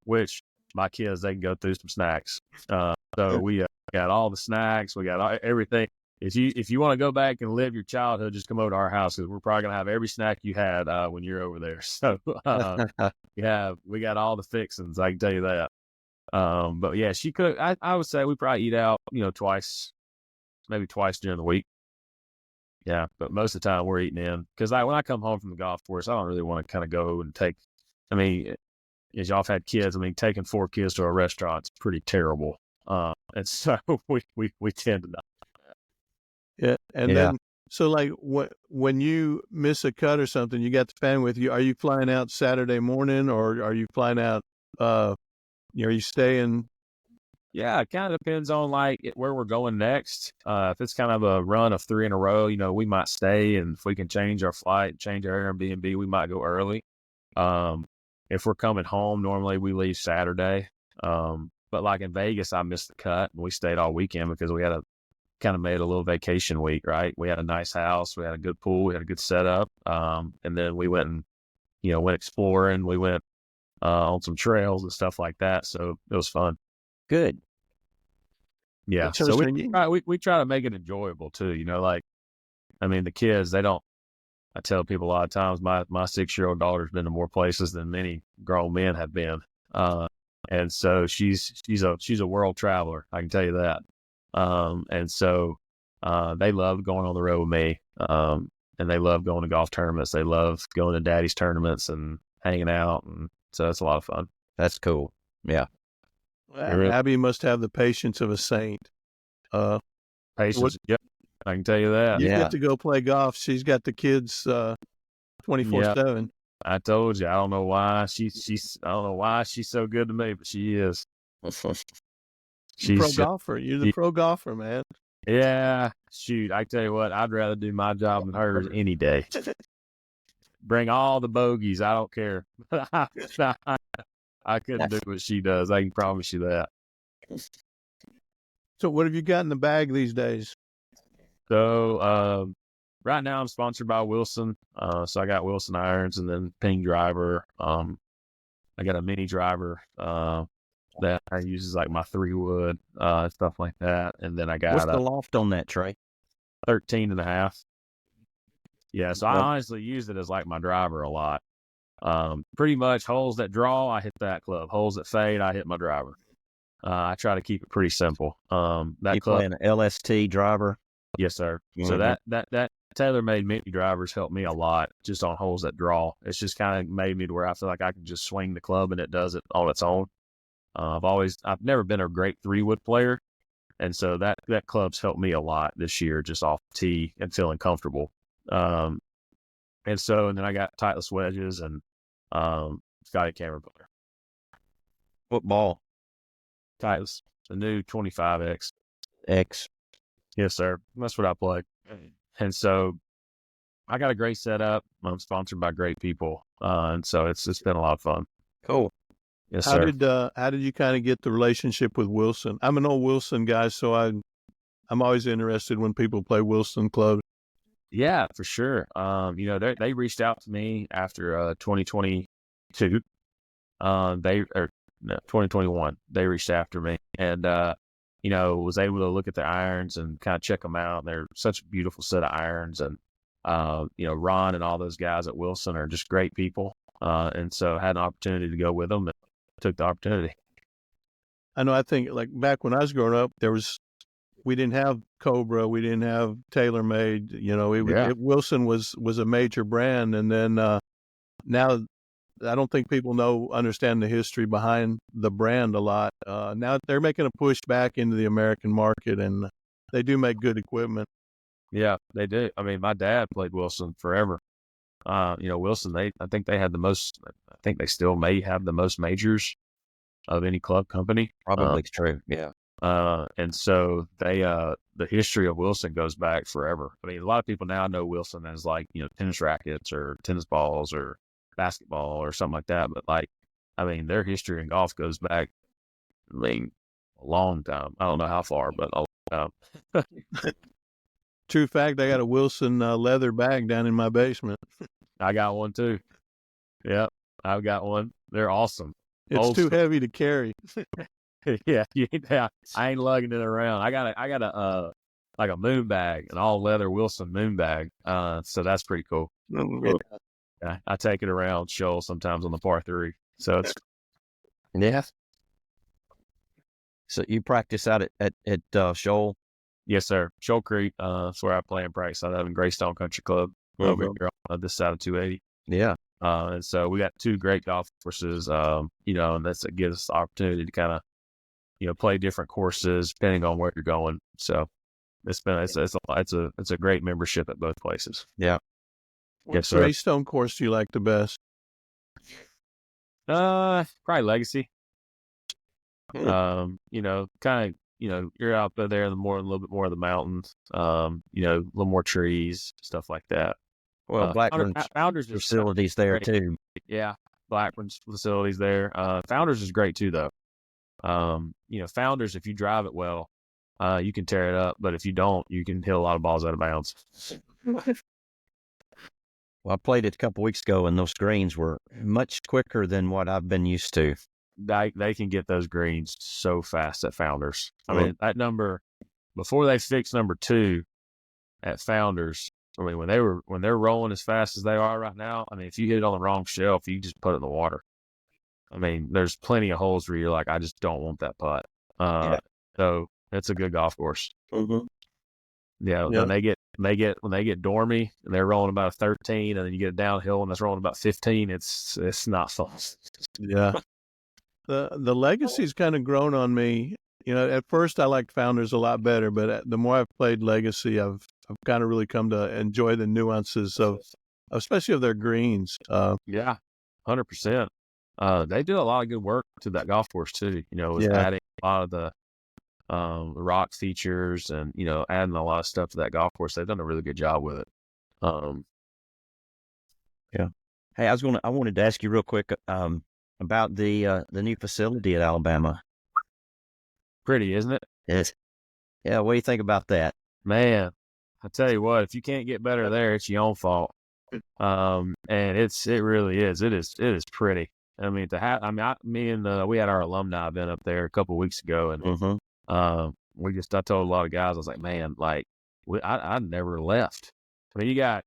which my kids, they can go through some snacks. So we got all the snacks. We got everything. If you want to go back and live your childhood, just come over to our house, because we're probably going to have every snack you had when you're over there. So we got all the fixings, I can tell you that. But yeah, she cooked. I would say we probably eat out, maybe twice during the week. Yeah, but most of the time we're eating in, because when I come home from the golf course, I don't really want to kind of go and take. I mean, as y'all have had kids, taking 4 kids to a restaurant's pretty terrible. And so we tend to not. Yeah, and then so when you miss a cut or something, you got the family with you. Are you flying out Saturday morning, or are you flying out? Are you staying? Yeah, it kind of depends on where we're going next. If it's kind of a run of 3 in a row, we might stay, and if we can change our flight, change our Airbnb, we might go early. If we're coming home, normally we leave Saturday. But like in Vegas, I missed the cut, and we stayed all weekend because we had kind of made a little vacation week, right? We had a nice house, we had a good pool, we had a good setup, and then we went and went exploring. We went on some trails and stuff like that. So it was fun. Good. Yeah. So we try to make it enjoyable too. The kids, they don't. I tell people a lot of times, my 6-year-old daughter's been to more places than many grown men have been, and so she's a world traveler. I can tell you that. And so they love going on the road with me, and they love going to golf tournaments. They love going to daddy's tournaments and hanging out, and so it's a lot of fun. That's cool. Yeah. Well, Abby must have the patience of a saint. Patience, yeah, I can tell you that. You get to go play golf. She's got the kids 24/7. I told you. I don't know why she's so good to me, but she is. She's pro golfer. You're the pro golfer, man. Yeah, shoot. I tell you what, I'd rather do my job than hers any day. Bring all the bogeys. I don't care. I couldn't do what she does. I can promise you that. So what have you got in the bag these days? So right now I'm sponsored by Wilson. So I got Wilson irons and then Ping driver. I got a mini driver that I use as like my 3-wood, stuff like that. And then I got what's the loft on that, Trey? 13.5. Yeah, so I honestly use it as like my driver a lot. Pretty much holes that draw, I hit that club. Holes that fade, I hit my driver. I try to keep it pretty simple. You playing an LST driver? Yes, sir. Mm-hmm. So that TaylorMade mini drivers helped me a lot just on holes that draw. It's just kind of made me to where I feel like I can just swing the club and it does it on its own. I've never been a great 3-wood player, and so that club's helped me a lot this year, just off tee and feeling comfortable. And then I got Titleist wedges and Scotty camera putter. What ball? Titleist, the new 25X. X. Yes, sir. That's what I play. And so I got a great setup. I'm sponsored by great people, and so it's been a lot of fun. Cool. Yes, sir. How did you kind of get the relationship with Wilson? I'm an old Wilson guy, so I'm always interested when people play Wilson clubs. Yeah, for sure. They reached out to me after 2022. 2021. They reached after me, and was able to look at their irons and kind of check them out. They're such a beautiful set of irons, and Ron and all those guys at Wilson are just great people. And so I had an opportunity to go with them and took the opportunity. I know. I think like back when I was growing up, we didn't have Cobra, we didn't have TaylorMade. Wilson was a major brand, and then now I don't think people understand the history behind the brand a lot. Now they're making a push back into the American market, and they do make good equipment. Yeah, they do. I mean, my dad played Wilson forever. Wilson, I think they had the most. I think they still may have the most majors of any club company. Probably true. Yeah. And so the history of Wilson goes back forever. I mean, a lot of people now know Wilson as like, tennis rackets or tennis balls or basketball or something like that. But their history in golf goes back, a long time. I don't know how far, but a long time. True fact, I got a Wilson leather bag down in my basement. I got one too. Yep, I've got one. They're awesome. It's too heavy to carry. Yeah, I ain't lugging it around. I got a like a moon bag, an all leather Wilson moon bag. So that's pretty cool. Yeah, I take it around Shoal sometimes on the par 3. So it's So you practice out at Shoal? Yes, sir. Shoal Creek. That's where I play and practice. I live in Greystone Country Club over here on this side of 280. Yeah. And so we got 2 great golf courses. And that gives us the opportunity to kind of play different courses depending on where you're going. So it's a great membership at both places. Yeah. Yes, sir. Greystone course do you like the best? Probably Legacy. Kind of, you're out there a little bit more of the mountains. A little more trees, stuff like that. Well, Blackburn's Founders facilities there too. Yeah, Blackburn's facilities there. Founders is great too, though. Founders, if you drive it well, you can tear it up, but if you don't, you can hit a lot of balls out of bounds. Well, I played it a couple weeks ago, and those greens were much quicker than what I've been used to. They can get those greens so fast at Founders. I mean, that number, before they fixed number 2 at Founders, I mean, when they're rolling as fast as they are right now, I mean, if you hit it on the wrong shelf, you just put it in the water. I mean, there's plenty of holes where you're like, I just don't want that putt. So it's a good golf course. Mm-hmm. Yeah, when they get dormy and they're rolling about a 13, and then you get a downhill and that's rolling about 15, it's not fun. Yeah. The legacy's kind of grown on me. You know, at first I liked Founders a lot better, but the more I've played Legacy, I've kind of really come to enjoy the nuances of, especially of their greens. Yeah, 100%. They do a lot of good work to that golf course too. You know, with adding a lot of the rock features and, you know, adding a lot of stuff to that golf course. They've done a really good job with it. Yeah. Hey, I wanted to ask you real quick about the new facility at Alabama. Pretty, isn't it? Yes. Yeah. What do you think about that? Man, I tell you what, if you can't get better there, it's your own fault. And it really is. It is pretty. I mean, we had our alumni event up there a couple of weeks ago, and I told a lot of guys, I was like, man, like I never left. I mean, you got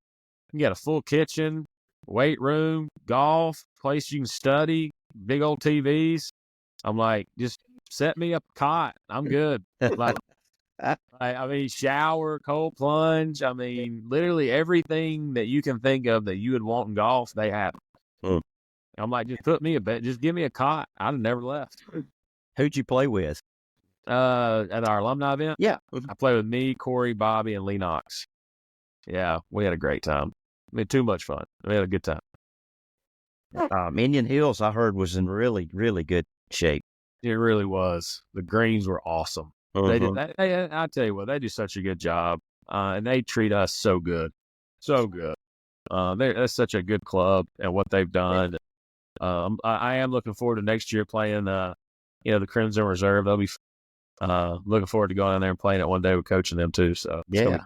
a full kitchen, weight room, golf, place you can study, big old TVs. I'm like, just set me up a cot. I'm good. Like, I mean, shower, cold plunge. I mean, literally everything that you can think of that you would want in golf, they have. I'm like, just put me a bed. Just give me a cot. I'd have never left. Who'd you play with? At our alumni event? Yeah. I played with me, Corey, Bobby, and Mullinax. Yeah, we had a great time. I mean, too much fun. We had a good time. Indian Hills, I heard, was in really, really good shape. It really was. The greens were awesome. They did. I tell you what, they do such a good job, and they treat us so good, so good. That's such a good club, and what they've done. I am looking forward to next year playing. The Crimson Reserve. They'll be looking forward to going in there and playing it one day with coaching them too. So yeah.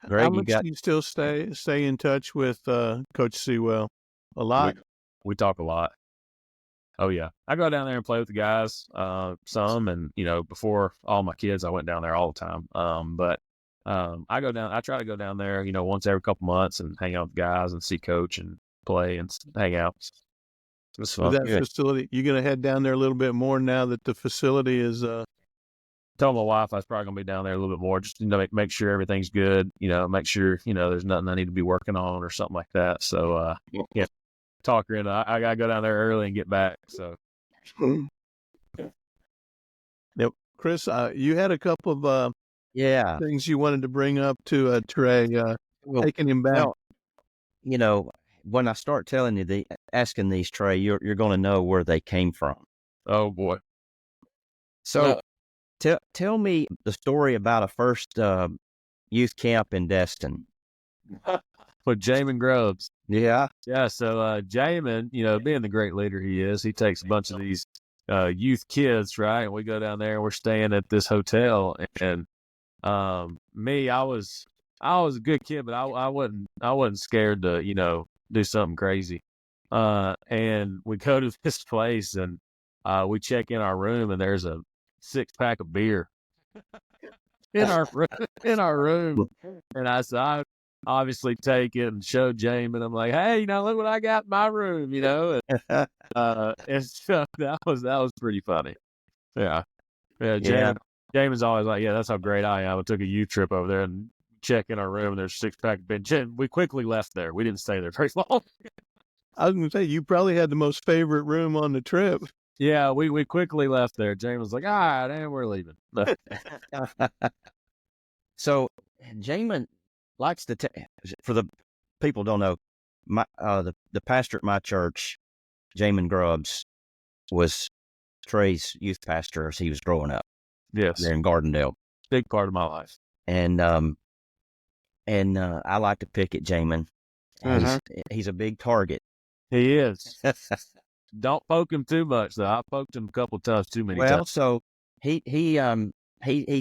Great. How much do you still stay in touch with Coach Sewell? A lot. We talk a lot. Oh yeah, I go down there and play with the guys some, and before all my kids, I went down there all the time. But I go down. I try to go down there, once every couple months and hang out with guys and see Coach and play and hang out. It's fun. That facility, you're gonna head down there a little bit more now that the facility is. Told my wife I was probably gonna be down there a little bit more, just make sure everything's good. Make sure there's nothing I need to be working on or something like that. So yeah. Talk her into. I gotta go down there early and get back. So, yep. Chris, you had a couple of things you wanted to bring up to Trey, taking him back. Well, when I start telling you asking these, Trey, you're going to know where they came from. Oh boy! So, tell me the story about a first youth camp in Destin. With Jamin Grubbs. Yeah. Yeah. So Jamin, being the great leader he is, he takes a bunch of these youth kids, right? And we go down there and we're staying at this hotel. And me, I was a good kid, but I wasn't scared to, do something crazy. And we go to this place and we check in our room and there's a 6-pack of beer in our room. And I obviously take it and show Jamin. I'm like, hey, look what I got in my room, and so that was pretty funny. Yeah. Jamin's always like, yeah, that's how great I am. I took a youth trip over there and check in our room and there's 6-pack of beer. We quickly left there. We didn't stay there very long. I was gonna say, you probably had the most favorite room on the trip. Yeah, we quickly left there. Jamin was like, all right, and we're leaving. So Jamin likes to for the people who don't know, the pastor at my church, Jamin Grubbs, was Trey's youth pastor as he was growing up. Yes, there in Gardendale. Big part of my life. And I like to pick at Jamin. He's a big target. He is. Don't poke him too much though. I poked him a couple times too many times. Well, so he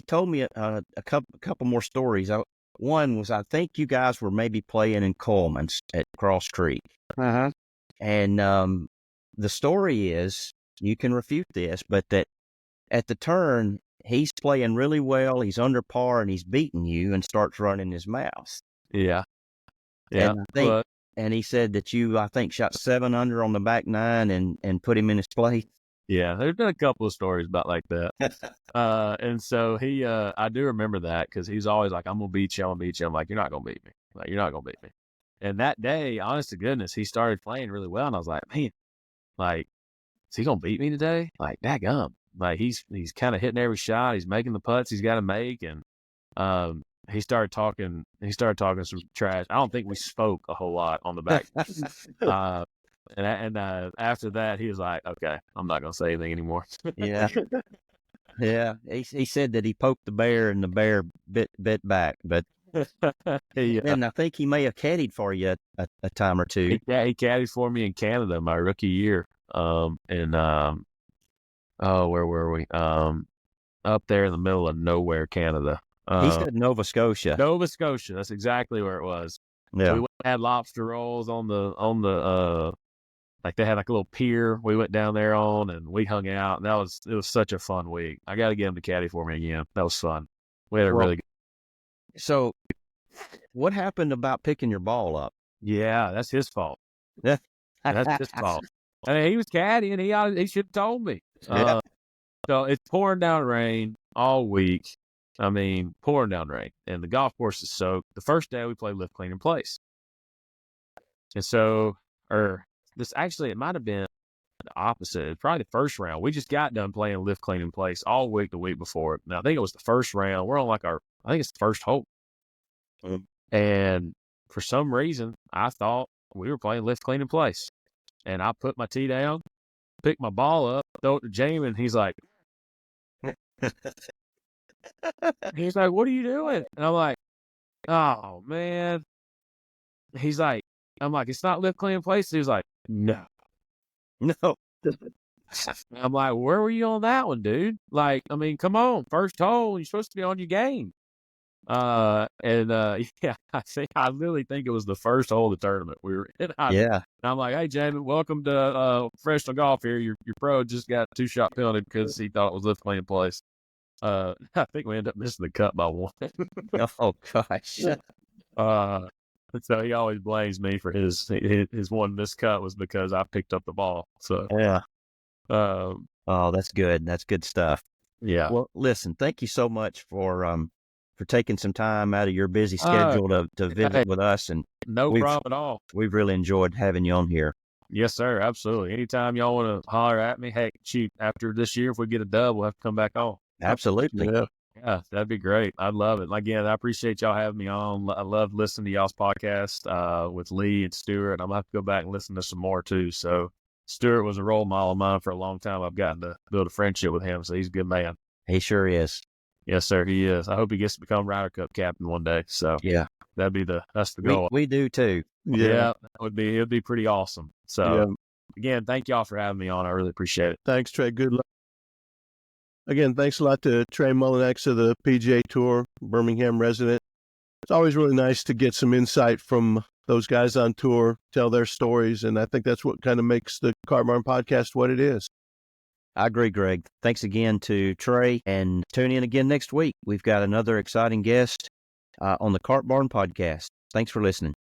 told me a couple more stories. One was, I think you guys were maybe playing in Coleman's at Cross Creek. Uh-huh. And the story is, you can refute this, but that at the turn, he's playing really well, he's under par, and he's beating you and starts running his mouth. Yeah. Yeah. And and he said that you, I think, shot 7 under on the back 9 and put him in his place. Yeah, there's been a couple of stories about like that. And so he, I do remember that because he's always like, I'm going to beat you. I'm like, you're not going to beat me. Like, you're not going to beat me. And that day, honest to goodness, he started playing really well. And I was like, man, like, is he going to beat me today? Like, daggum. Like, he's kind of hitting every shot. He's making the putts he's got to make. And he started talking some trash. I don't think we spoke a whole lot on the back. And after that, he was like, okay, I'm not going to say anything anymore. Yeah. Yeah. He said that he poked the bear and the bear bit back. But and I think he may have caddied for you a time or two. He caddied for me in Canada my rookie year. Where were we? Up there in the middle of nowhere, Canada. He said Nova Scotia. Nova Scotia. That's exactly where it was. Yeah. We went and had lobster rolls on the like they had like a little pier we went down there on, and we hung out, and it was such a fun week. I got to get him to caddy for me again. That was fun. We had a really good. So what happened about picking your ball up? Yeah, that's his fault. Yeah. That's his fault. I mean, he was caddying. He should have told me. Yeah. So it's pouring down rain all week. I mean, pouring down rain, and the golf course is soaked. The first day we played lift, clean, and place. And so, it might have been the opposite. It's probably the first round. We just got done playing lift, clean, and place all week the week before. Now, I think it was the first round. We're on I think it's the first hole. And for some reason, I thought we were playing lift, clean, and place. And I put my tee down, picked my ball up, throw it to Jamie, and he's like, what are you doing? And I'm like, oh, man. He's like, I'm like, it's not lift, clean, and place. He was like, no. I'm like, where were you on that one, dude? Like, I mean, come on, first hole, you're supposed to be on your game. Yeah, I really think it was the first hole of the tournament we were in. Yeah. And I'm like, hey, Jamie, welcome to professional golf here. Your pro just got a 2-shot penalty because he thought it was lift, clean, and place. I think we ended up missing the cut by 1. Oh gosh. So he always blames me for his one missed cut was because I picked up the ball. So yeah. Oh, that's good. That's good stuff. Yeah. Well, listen, thank you so much for taking some time out of your busy schedule to visit with us. And no problem at all. We've really enjoyed having you on here. Yes, sir. Absolutely. Anytime y'all want to holler at me, heck, shoot, after this year, if we get a dub, we'll have to come back on. Absolutely. Yeah, that'd be great. I'd love it. Again, I appreciate y'all having me on. I love listening to y'all's podcast with Lee and Stuart. I'm going to have to go back and listen to some more too. So Stuart was a role model of mine for a long time. I've gotten to build a friendship with him. So he's a good man. He sure is. Yes, sir. He is. I hope he gets to become Ryder Cup captain one day. So yeah, that's the goal. We do too. Yeah, it'd be pretty awesome. So again, thank y'all for having me on. I really appreciate it. Thanks, Trey. Good luck. Again, thanks a lot to Trey Mullinax of the PGA Tour, Birmingham resident. It's always really nice to get some insight from those guys on tour, tell their stories, and I think that's what kind of makes the Cart Barn podcast what it is. I agree, Greg. Thanks again to Trey, and tune in again next week. We've got another exciting guest on the Cart Barn podcast. Thanks for listening.